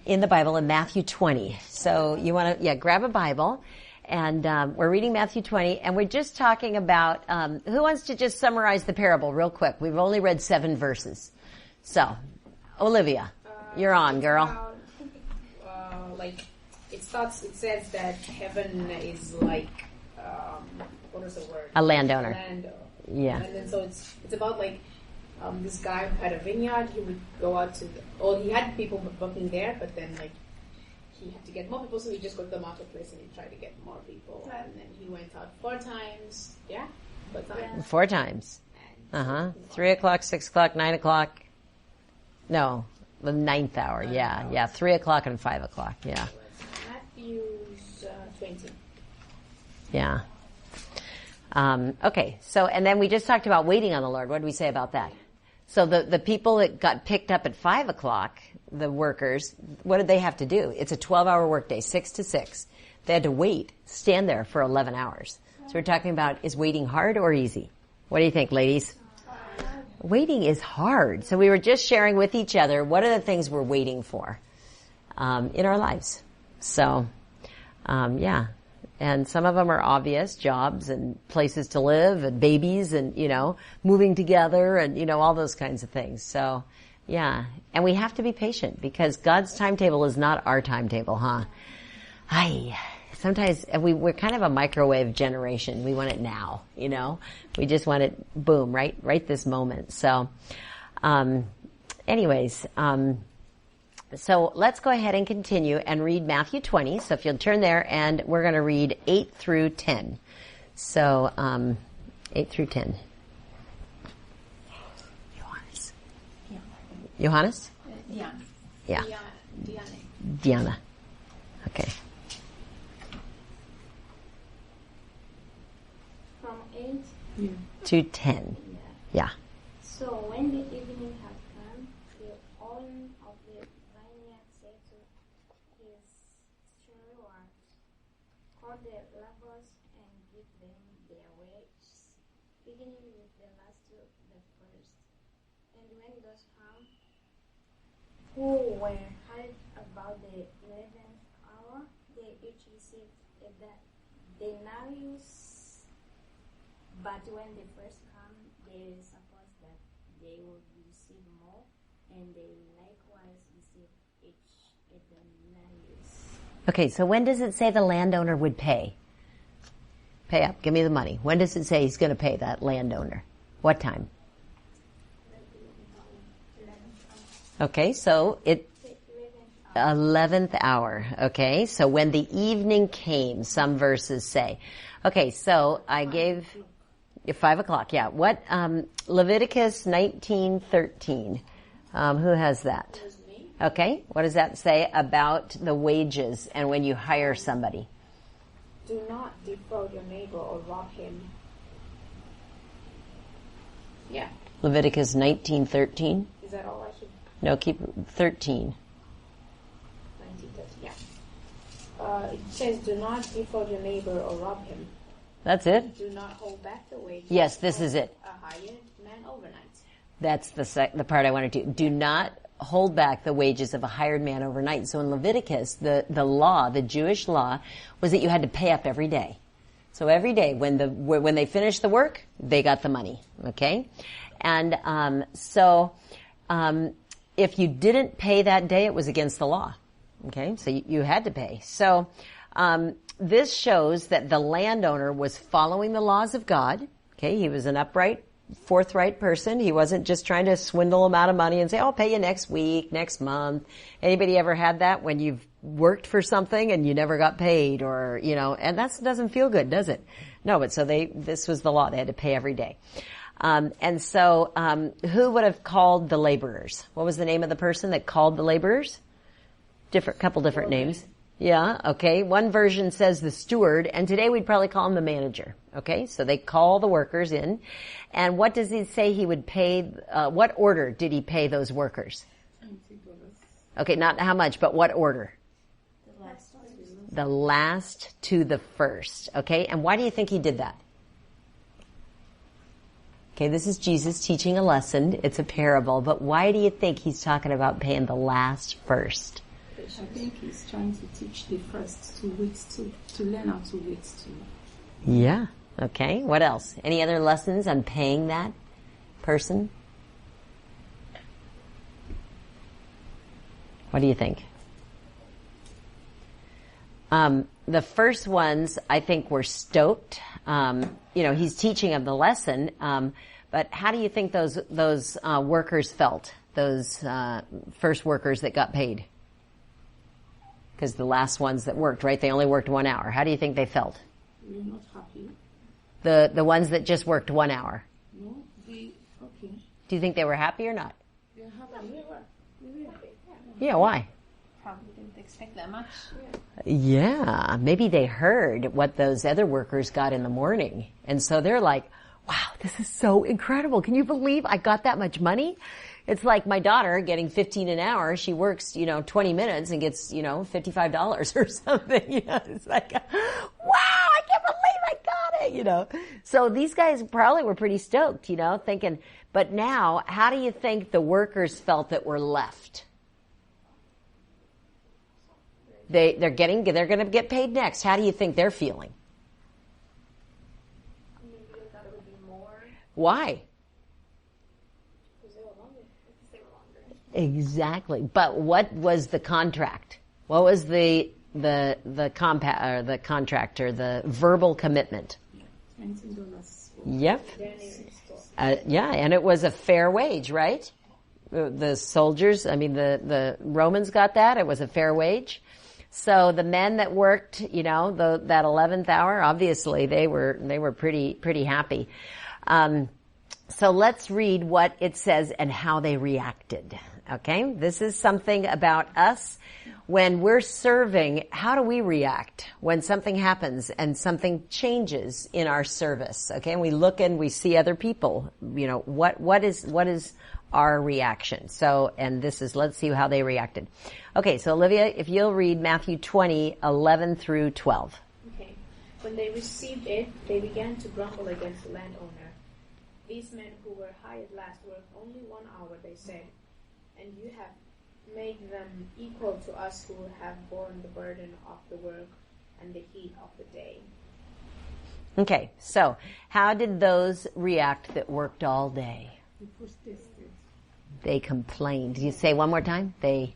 in the Bible in Matthew 20. So you want to, grab a Bible. And we're reading Matthew 20, and we're just talking about, who wants to just summarize the parable real quick? We've only read 7 verses. So, Olivia, you're on, girl. It says that heaven is like, what is the word? A landowner. Yeah. And then so it's about this guy who had a vineyard. He would go out he had people working there, but then he had to get more people, so he just got the marketplace and he tried to get more people. Right. And then he went out 4 times. Yeah? 4 times. 4 times. 3 o'clock, 6 o'clock, 9 o'clock. No, the 9th hour. Yeah. 3 o'clock and 5 o'clock. Yeah. Matthew's 20. Yeah. Okay. So, and then we just talked about waiting on the Lord. What did we say about that? So the people that got picked up at 5 o'clock, the workers, what did they have to do? It's a 12-hour workday, 6 to 6. They had to stand there for 11 hours. So we're talking about, is waiting hard or easy? What do you think, ladies? Waiting is hard. So we were just sharing with each other, what are the things we're waiting for in our lives? So, and some of them are obvious, jobs and places to live and babies and, moving together and, all those kinds of things. So, yeah. And we have to be patient because God's timetable is not our timetable, huh? Sometimes we're kind of a microwave generation. We want it now, We just want it, boom, right this moment. So, so let's go ahead and continue and read Matthew 20. So if you'll turn there, and we're going to read 8 through 10. So 8 through 10. Johannes? Diana. Yeah. Diana. Okay. From 8. To 10. Yeah. So when the evening had come, the owner of the vineyard said to his stewards, "Call the laborers and give them their wages, beginning with the last to the first." And when those come, who were hired about the 11th hour, they each received a denarius, but when they first come, they suppose that they will receive more, and they likewise receive each a denarius. Okay, so when does it say the landowner would pay? Pay up, give me the money. When does it say he's going to pay that landowner? What time? Okay, so it 11th hour. Okay, so when the evening came, some verses say. Okay, so I gave 5 o'clock. Yeah, what? Leviticus 19:13. Who has that? Okay, what does that say about the wages and when you hire somebody? Do not defraud your neighbor or rob him. Yeah. Leviticus 19:13. Is that all I should? No, keep 13. 19:13. Yeah. It says, "Do not defraud your neighbor or rob him. That's it? Do not hold back the wages." Yes, this is it. A hired man overnight. That's the part I wanted to. Do not hold back the wages of a hired man overnight. So in Leviticus, the law, the Jewish law, was that you had to pay up every day. So every day when they finished the work, they got the money. Okay, and if you didn't pay that day, it was against the law. Okay, so you had to pay. So this shows that the landowner was following the laws of God. Okay, he was an upright, forthright person. He wasn't just trying to swindle them out of money and say, "I'll pay you next week, next month." Anybody ever had that when you've worked for something and you never got paid, or, and that doesn't feel good, does it? No, but so this was the law. They had to pay every day. And so, who would have called the laborers? What was the name of the person that called the laborers? Couple different names. Yeah, okay. One version says the steward, and today we'd probably call him the manager. Okay, so they call the workers in. And what does he say he would pay, what order did he pay those workers? $20. Okay, not how much, but what order? The last to the first. Okay, and why do you think he did that? Okay, this is Jesus teaching a lesson. It's a parable, but why do you think he's talking about paying the last first? I think he's trying to teach the first to wait to learn how to wait too. Yeah. Okay. What else? Any other lessons on paying that person? What do you think? The first ones, I think, were stoked. He's teaching them the lesson. But how do you think those workers felt? Those first workers that got paid? Because the last ones that worked, right? They only worked 1 hour. How do you think they felt? We're not happy. The ones that just worked 1 hour. No, okay. Do you think they were happy or not? They're happy. We were. Yeah, why? Probably didn't expect that much. Yeah, maybe they heard what those other workers got in the morning. And so they're like, wow, this is so incredible. Can you believe I got that much money? It's like my daughter getting $15 an hour. She works, 20 minutes and gets, $55 or something. It's like, wow, I can't believe I got it, So these guys probably were pretty stoked, thinking, but now, how do you think the workers felt that were left? They're going to get paid next. How do you think they're feeling? Maybe they thought it would be more. Why? Because they were longer. Exactly. But what was the contract? What was the contract or the verbal commitment? $20. Yep. Yeah, and it was a fair wage, right? The soldiers, the Romans got that. It was a fair wage. So the men that worked, that 11th hour, obviously they were pretty happy. So let's read what it says and how they reacted. Okay? This is something about us. When we're serving, how do we react when something happens and something changes in our service? Okay? And we look and we see other people. What is our reaction? So, and let's see how they reacted. Okay, so Olivia, if you'll read Matthew 20:11 through 12. Okay. When they received it, they began to grumble against the landowner. These men who were hired last worked only 1 hour, they said, and you have made them equal to us who have borne the burden of the work and the heat of the day. Okay, so how did those react that worked all day? They protested. They complained. You say one more time? They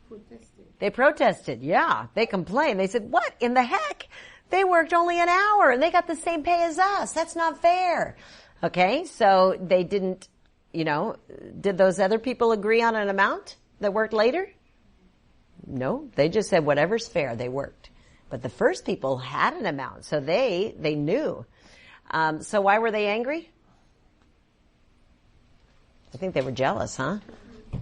Protested. They protested. Yeah, they complained. They said, what in the heck? They worked only an hour and they got the same pay as us. That's not fair. Okay, so they didn't, did those other people agree on an amount that worked later? No, they just said whatever's fair, they worked. But the first people had an amount, so they knew. So why were they angry? I think they were jealous, huh?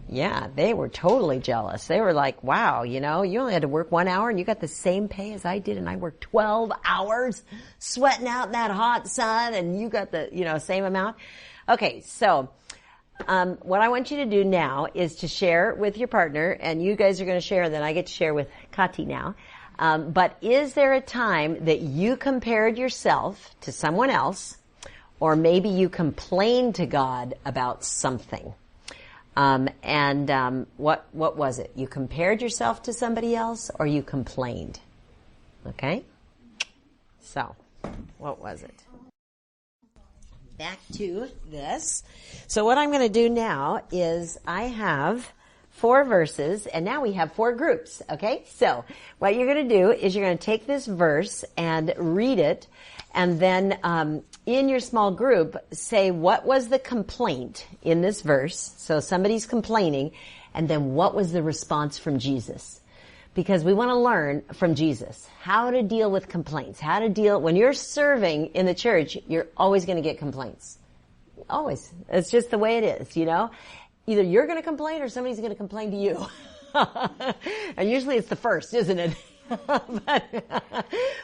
Yeah, they were totally jealous. They were like, wow, you only had to work 1 hour and you got the same pay as I did and I worked 12 hours sweating out in that hot sun and you got the, same amount. Okay, so what I want you to do now is to share with your partner, and you guys are going to share, and then I get to share with Kati now. But is there a time that you compared yourself to someone else, or maybe you complained to God about something? What was it? You compared yourself to somebody else, or you complained? Okay? So, what was it? Back to this. So what I'm going to do now is I have 4 verses, and now we have 4 groups, okay? So what you're going to do is you're going to take this verse and read it, and then in your small group, say what was the complaint in this verse. So somebody's complaining, and then what was the response from Jesus? Because we want to learn from Jesus how to deal with complaints, how to deal, when you're serving in the church, you're always going to get complaints. Always. It's just the way it is, Either you're going to complain or somebody's going to complain to you. And usually it's the first, isn't it?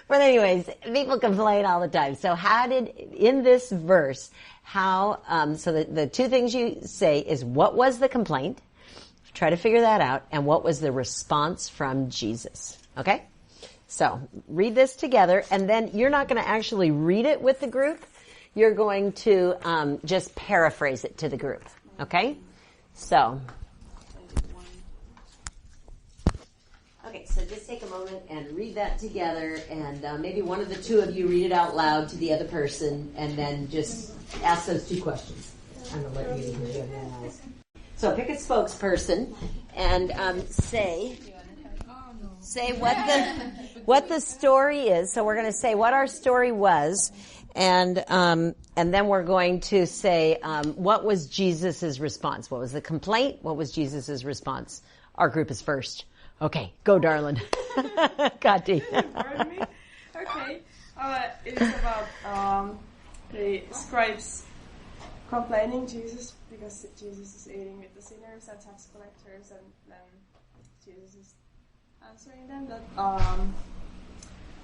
but anyways, people complain all the time. So in this verse, so the 2 things you say is what was the complaint? Try to figure that out. And what was the response from Jesus? Okay? So, read this together, and then you're not going to actually read it with the group. You're going to just paraphrase it to the group. Okay? So. Okay, so just take a moment and read that together, and maybe one of the 2 of you read it out loud to the other person, and then just ask those 2 questions. I'm going to let you hear it. So pick a spokesperson and say what the story is. So we're going to say what our story was, and then we're going to say what was Jesus' response. What was the complaint? What was Jesus' response? Our group is first. Okay, go, darling. Kati. Pardon me. Okay, it's about the scribes complaining Jesus because Jesus is eating with the sinners and tax collectors, and then Jesus is answering them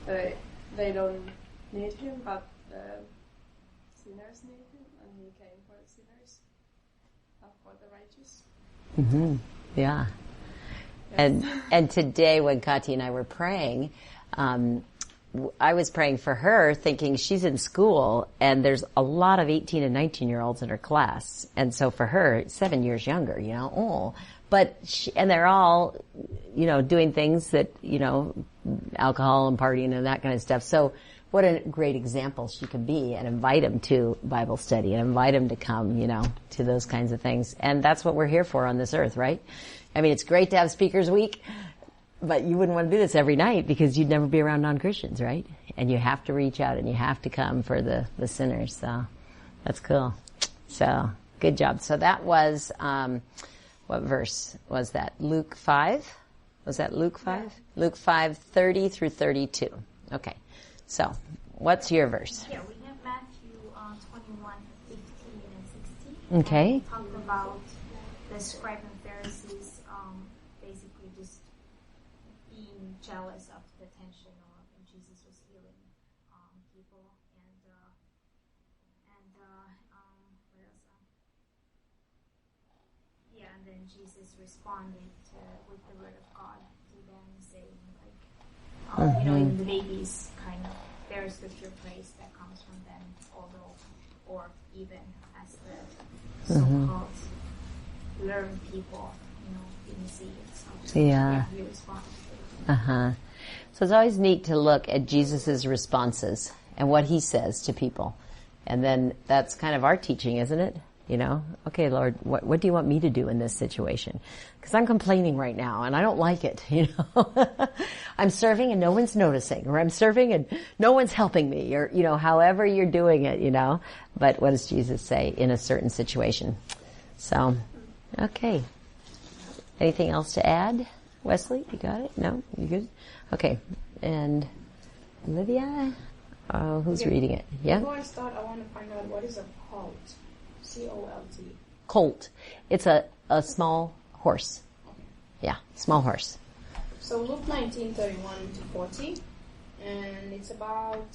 that they don't need him, but the sinners need him, and he came for the sinners, not for the righteous. Mm-hmm. Yeah. Yes. And today when Kati and I were praying, I was praying for her thinking she's in school and there's a lot of 18 and 19-year-olds in her class. And so for her, 7 years younger, but and they're all, doing things that, alcohol and partying and that kind of stuff. So what a great example she could be, and invite them to Bible study and invite them to come, to those kinds of things. And that's what we're here for on this earth, right? I mean, it's great to have Speakers Week, but you wouldn't want to do this every night because you'd never be around non-Christians, right? And you have to reach out and you have to come for the sinners. So that's cool. So good job. So that was, what verse was that? Luke 5? Was that Luke 5? Yeah. Luke 5:30 through 32. Okay. So what's your verse? Yeah, we have Matthew 21, 15 and 16. Okay. And talked about the scribe and Pharisees basically just being jealous of the attention of Jesus was healing people, and what else? And then Jesus responded with the word of God to them, saying even the babies kind of, there is scripture praise that comes from them, or even as the so-called learned people, didn't see it. So yeah. He responded. So it's always neat to look at Jesus' responses. and what he says to people. And then that's kind of our teaching, isn't it? You know, okay, Lord, what do you want me to do in this situation? Because I'm complaining right now and I don't like it, you know. I'm serving and no one's noticing, or I'm serving and no one's helping me, or, you know, however you're doing it, you know. But what does Jesus say in a certain situation? So, okay. Anything else to add? Wesley, you got it? No? You good? Okay. And Olivia? Who's reading it? Yeah? Before I start, I want to find out what is a cult. C-O-L-T. Colt. It's a small horse. Yeah, small horse. So Luke 19:31 to 40, and it's about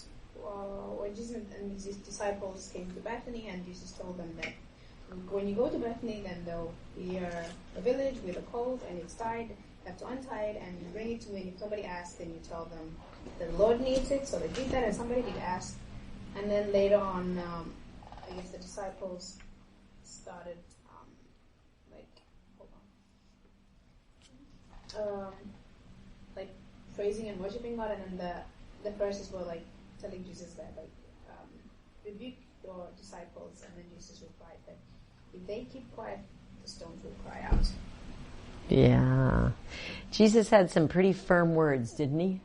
when Jesus and his disciples came to Bethany, and Jesus told them that when you go to Bethany, then there'll be a village with a colt, and it's tied. You have to untie it, and you bring it to me. And if somebody asks, then you tell them the Lord needs it. So they did that, and somebody did ask. And then later on, I guess the disciples started, like praising and worshiping God, and then the verses were like telling Jesus that, like, rebuke your disciples, and then Jesus replied that if they keep quiet, the stones will cry out. Yeah. Jesus had some pretty firm words, didn't he?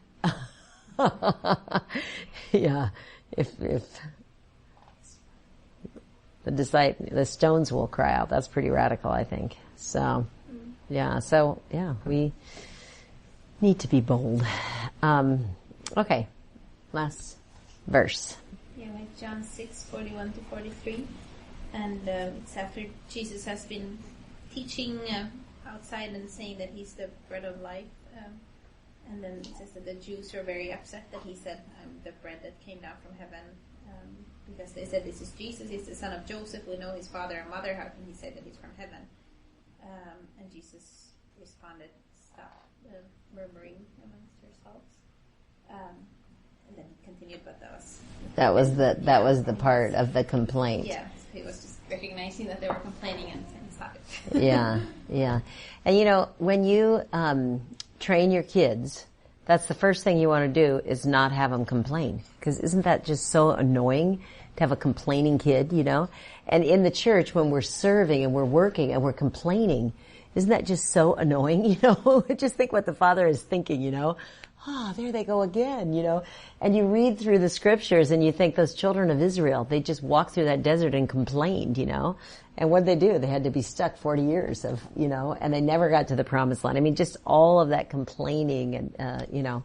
Yeah. If the stones will cry out. That's pretty radical, I think. So, yeah. We need to be bold. Okay. Last verse. Yeah, like John 6:41 to 43. And it's after Jesus has been teaching outside and saying that he's the bread of life. And then it says that the Jews were very upset that he said, I'm the bread that came down from heaven. Because they said, this is Jesus, he's the son of Joseph, we know his father and mother, how can he say that he's from heaven? And Jesus responded, stop murmuring amongst yourselves. And then he continued, but that was the part of the complaint. Yeah, so he was just recognizing that they were complaining and saying, stop it. Yeah. And you know, when you train your kids, that's the first thing you want to do is not have them complain. Because isn't that just so annoying to have a complaining kid, you know? And in the church, when we're serving and we're working and we're complaining, isn't that just so annoying, you know? Just think what the Father is thinking, you know? There they go again, you know? And you read through the scriptures and you think those children of Israel, they just walked through that desert and complained, you know? And what'd they do? They had to be stuck 40 years of, you know, and they never got to the promised land. I mean, just all of that complaining and, you know.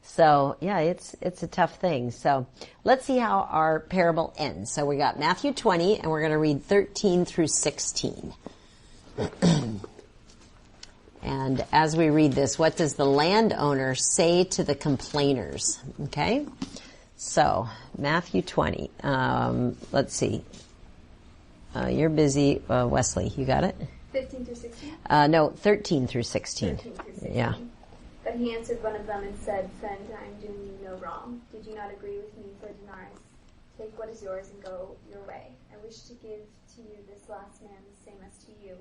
So, yeah, it's a tough thing. So, let's see how our parable ends. So, we got Matthew 20, and we're going to read 13 through 16. And as we read this, what does the landowner say to the complainers? Okay? So, Matthew 20. Let's see. You're busy, Wesley. You got it? 15 through 16? No, 13 through 16. 13 through 16. Yeah. But he answered one of them and said, Friend, I am doing you no wrong. Did you not agree with me for a denarius? Take what is yours and go your way. I wish to give to you this last man the same as to you.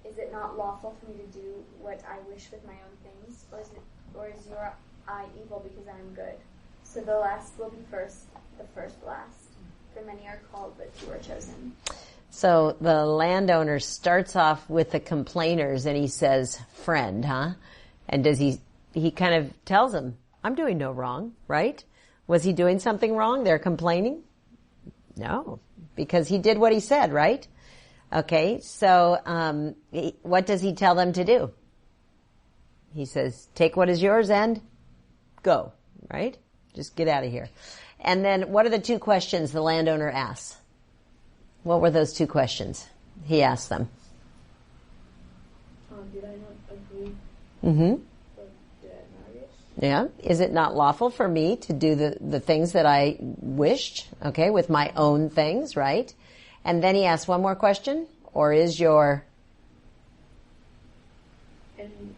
Is it not lawful for me to do what I wish with my own things? Or is your eye evil because I am good? So the last will be first, the first last. For many are called, but few are chosen. So the landowner starts off with the complainers and he says, friend, huh? And does he kind of tells them, I'm doing no wrong, right? Was he doing something wrong? They're complaining? No, because he did what he said, right? Okay, so what does he tell them to do? He says, take what is yours and go, right? Just get out of here. And then what are the two questions the landowner asks? What were those two questions he asked them? Did I not agree? Mm-hmm. For denarius? Yeah. Is it not lawful for me to do the things that I wished, okay, with my own things, right? And then he asks one more question, or is your... And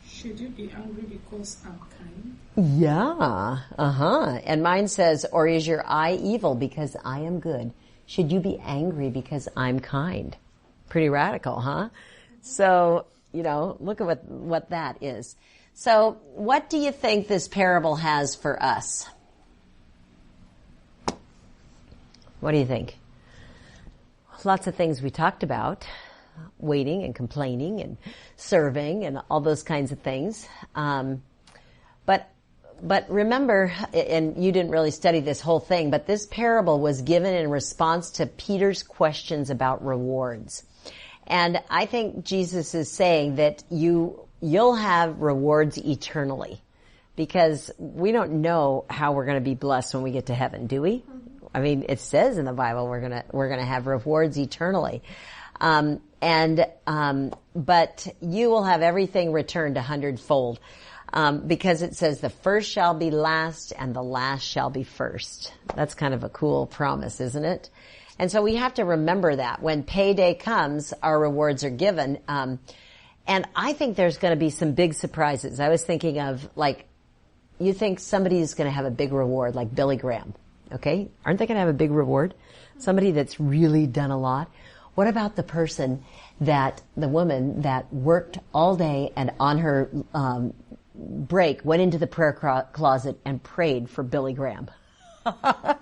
should you be angry because I'm kind? Yeah, And mine says, or is your eye evil because I am good? Should you be angry because I'm kind? Pretty radical, huh? So, you know, look at what that is. So, what do you think this parable has for us? What do you think? Lots of things we talked about. Waiting and complaining and serving and all those kinds of things. But remember, and you didn't really study this whole thing, but this parable was given in response to Peter's questions about rewards. And I think Jesus is saying that you'll have rewards eternally, because we don't know how we're going to be blessed when we get to heaven, do we? I mean, it says in the Bible we're going to have rewards eternally. But you will have everything returned 100-fold. Because it says the first shall be last and the last shall be first. That's kind of a cool promise, isn't it? And so we have to remember that when payday comes, our rewards are given. And I think there's going to be some big surprises. I was thinking of, like, you think somebody's going to have a big reward, like Billy Graham. Okay? Aren't they going to have a big reward? Somebody that's really done a lot. What about the woman that worked all day and on her break went into the prayer closet and prayed for Billy Graham? I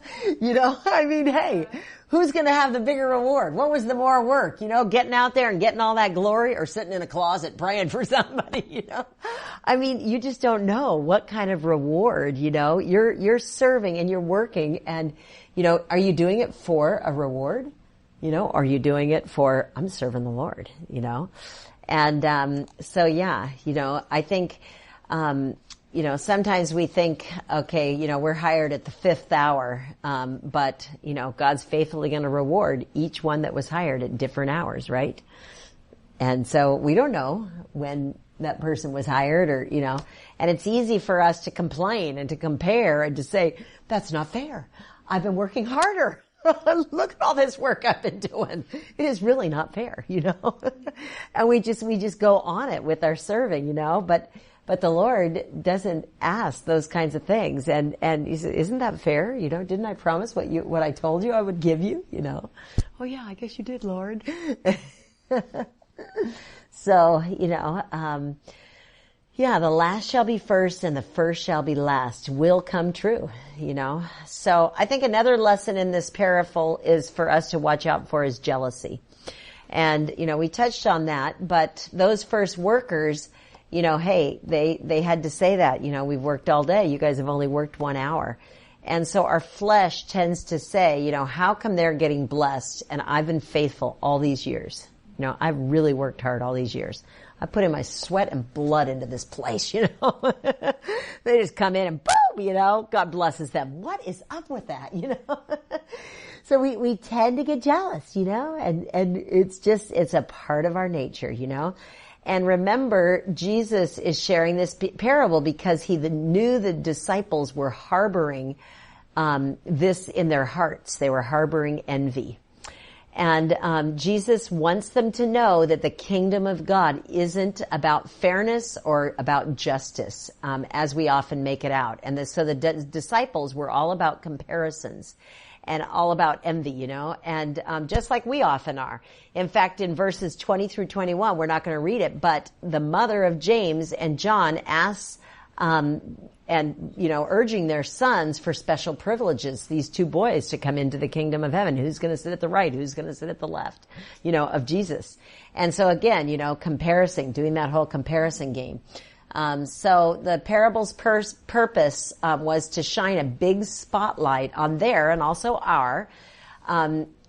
mean, hey, who's going to have the bigger reward? What was the more work? Getting out there and getting all that glory, or sitting in a closet praying for somebody, I mean, you just don't know what kind of reward, you're serving and you're working, and, are you doing it for a reward? Are you doing it for, I'm serving the Lord, And, so yeah, I think, sometimes we think, okay, we're hired at the 5th hour, but, God's faithfully going to reward each one that was hired at different hours, right? And so we don't know when that person was hired, or, and it's easy for us to complain and to compare and to say, that's not fair. I've been working harder. Look at all this work I've been doing. It is really not fair, and we just go on it with our serving, but the Lord doesn't ask those kinds of things. And he says, isn't that fair? Didn't I promise what I told you I would give you? Oh yeah, I guess you did, Lord. So, yeah, the last shall be first and the first shall be last will come true, So I think another lesson in this parable is for us to watch out for is jealousy. And, we touched on that, but those first workers, hey, they had to say that, we've worked all day. You guys have only worked 1 hour. And so our flesh tends to say, how come they're getting blessed and I've been faithful all these years? I've really worked hard all these years. I put in my sweat and blood into this place, They just come in and boom, God blesses them. What is up with that, So we tend to get jealous, and it's a part of our nature, And remember, Jesus is sharing this parable because he knew the disciples were harboring this in their hearts. They were harboring envy. And Jesus wants them to know that the kingdom of God isn't about fairness or about justice, as we often make it out. And so the disciples were all about comparisons and all about envy, and just like we often are. In fact, in verses 20 through 21, we're not going to read it, but the mother of James and John asks, urging their sons for special privileges, these 2 boys to come into the kingdom of heaven. Who's going to sit at the right? Who's going to sit at the left, of Jesus? And so again, comparison, doing that whole comparison game. So the parable's purpose was to shine a big spotlight on their and also our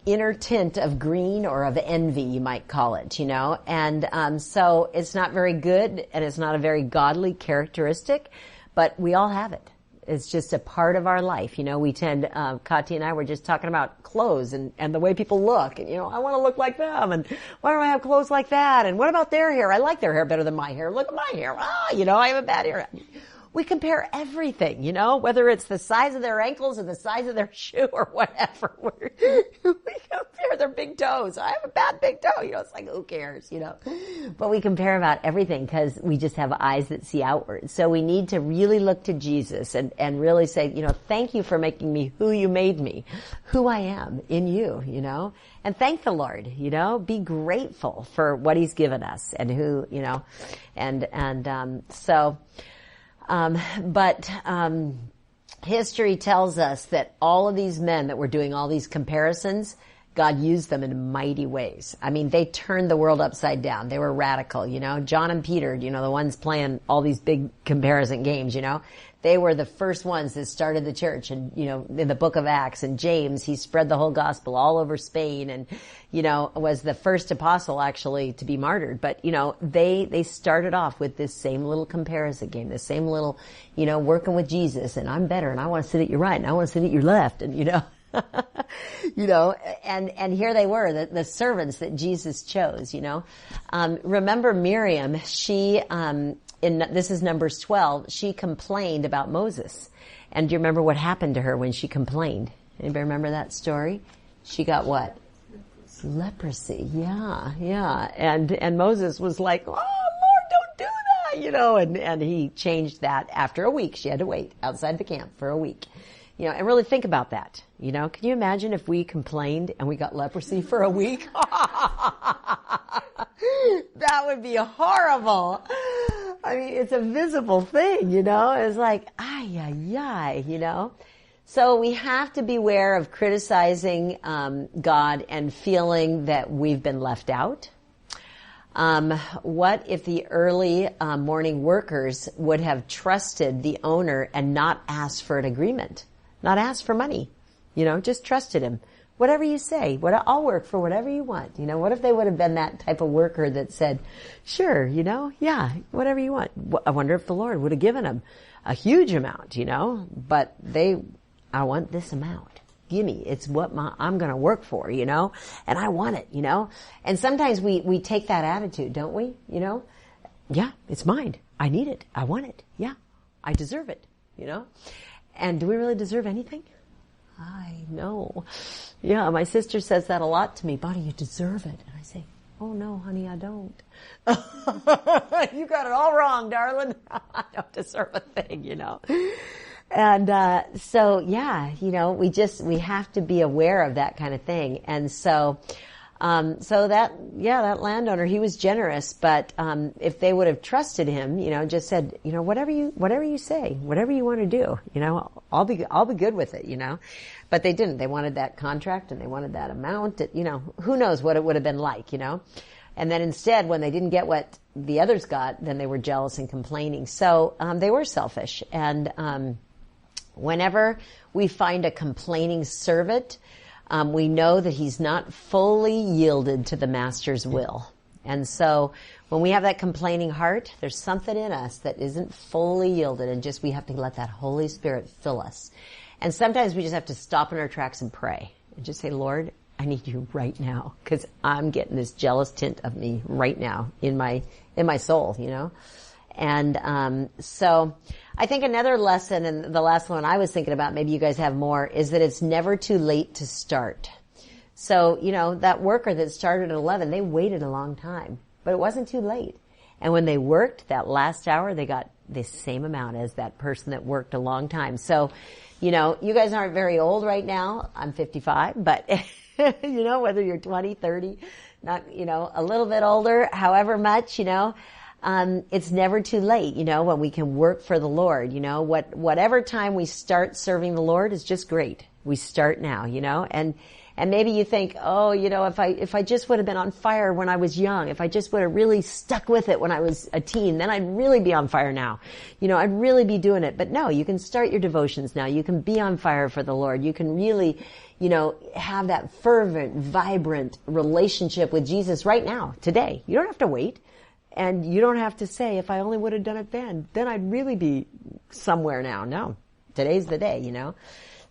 inner tint of green or of envy, you might call it, And so it's not very good and it's not a very godly characteristic, but we all have it. It's just a part of our life. We tend, Kati and I were just talking about clothes and the way people look. And, I want to look like them. And why don't I have clothes like that? And what about their hair? I like their hair better than my hair. Look at my hair. I have a bad hair. We compare everything, whether it's the size of their ankles or the size of their shoe or whatever. We compare their big toes. I have a bad big toe. It's like, who cares, But we compare about everything because we just have eyes that see outward. So we need to really look to Jesus and really say, thank you for making me who you made me, who I am in you, and thank the Lord, be grateful for what he's given us and who, history tells us that all of these men that were doing all these comparisons, God used them in mighty ways. I mean, they turned the world upside down. They were radical, John and Peter, the ones playing all these big comparison games, They were the first ones that started the church. And, in the book of Acts, and James, he spread the whole gospel all over Spain and, was the first apostle actually to be martyred. But, they started off with this same little comparison game, this same little, working with Jesus, and I'm better, and I want to sit at your right, and I want to sit at your left, and, and here they were, the servants that Jesus chose, remember Miriam, she, this is Numbers 12, she complained about Moses. And do you remember what happened to her when she complained? Anybody remember that story? She got what? Leprosy. Yeah. And Moses was like, oh, Lord, don't do that, and he changed that after a week. She had to wait outside the camp for a week. And really think about that. Can you imagine if we complained and we got leprosy for a week? That would be horrible. I mean, it's a visible thing, It's like, ay. So we have to beware of criticizing God and feeling that we've been left out. What if the early morning workers would have trusted the owner and not asked for an agreement? Not asked for money, just trusted him. Whatever you say, I'll work for whatever you want. What if they would have been that type of worker that said, sure, yeah, whatever you want. I wonder if the Lord would have given them a huge amount, but I want this amount. Gimme. It's what I'm going to work for, and I want it, And sometimes we take that attitude, don't we? Yeah, it's mine. I need it. I want it. Yeah, I deserve it, And do we really deserve anything? I know. Yeah, my sister says that a lot to me. Bonnie, you deserve it. And I say, oh no, honey, I don't. You got it all wrong, darling. I don't deserve a thing, And, so yeah, we have to be aware of that kind of thing. And so that landowner, he was generous, but, if they would have trusted him, just said, whatever you say, whatever you want to do, I'll be good with it, but they didn't. They wanted that contract and they wanted that amount, who knows what it would have been like, and then instead, when they didn't get what the others got, then they were jealous and complaining. So, they were selfish. And, whenever we find a complaining servant, we know that he's not fully yielded to the master's will. And so when we have that complaining heart, there's something in us that isn't fully yielded, and we have to let that Holy Spirit fill us. And sometimes we just have to stop in our tracks and pray and just say, Lord, I need you right now, because I'm getting this jealous tint of me right now in my soul, And so I think another lesson, and the last one I was thinking about, maybe you guys have more, is that it's never too late to start. So, that worker that started at 11, they waited a long time, but it wasn't too late. And when they worked that last hour, they got the same amount as that person that worked a long time. So, you guys aren't very old right now. I'm 55, but, whether you're 20, 30, not, a little bit older, however much, it's never too late, when we can work for the Lord, whatever time we start serving the Lord is just great. We start now, and maybe you think, oh, if I just would have been on fire when I was young, if I just would have really stuck with it when I was a teen, then I'd really be on fire now. I'd really be doing it. But no, you can start your devotions now. You can be on fire for the Lord. You can really, have that fervent, vibrant relationship with Jesus right now, today. You don't have to wait. And you don't have to say, if I only would have done it then I'd really be somewhere now. No, today's the day,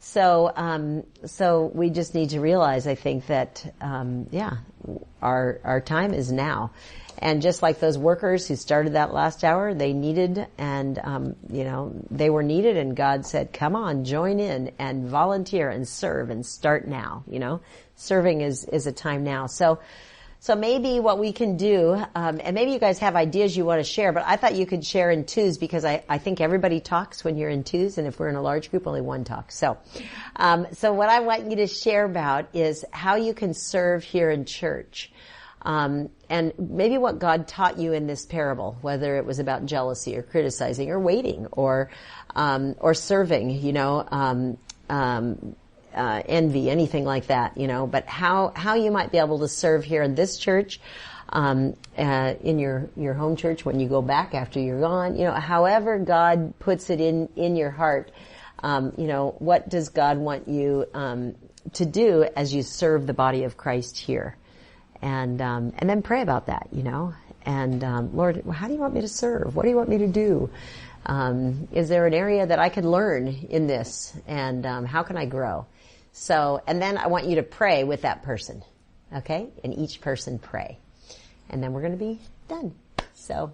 So we just need to realize, I think, that, our time is now. And just like those workers who started that last hour, they needed, and, they were needed, and God said, come on, join in and volunteer and serve and start now, Serving is a time now. So maybe what we can do, and maybe you guys have ideas you want to share, but I thought you could share in twos, because I think everybody talks when you're in twos, and if we're in a large group, only one talks. So what I want you to share about is how you can serve here in church. And maybe what God taught you in this parable, whether it was about jealousy or criticizing or waiting or serving, envy, anything like that, but how you might be able to serve here in this church, in your home church when you go back after you're gone, however God puts it in your heart, what does God want you, to do as you serve the body of Christ here? And then pray about that, and, Lord, how do you want me to serve? What do you want me to do? Is there an area that I could learn in this? And, how can I grow? So, and then I want you to pray with that person. Okay? And each person pray. And then we're going to be done. So,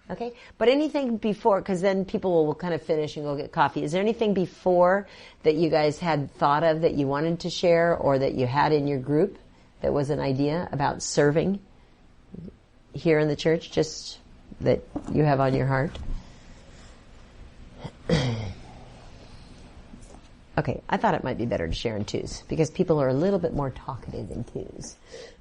okay? But anything before, because then people will kind of finish and go get coffee. Is there anything before that you guys had thought of that you wanted to share or that you had in your group that was an idea about serving here in the church, just that you have on your heart? Okay, I thought it might be better to share in twos because people are a little bit more talkative in twos.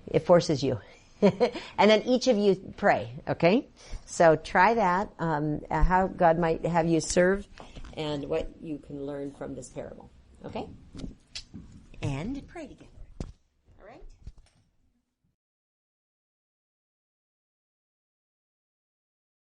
It forces you. And then each of you pray, okay? So try that, how God might have you serve and what you can learn from this parable, okay? And pray together.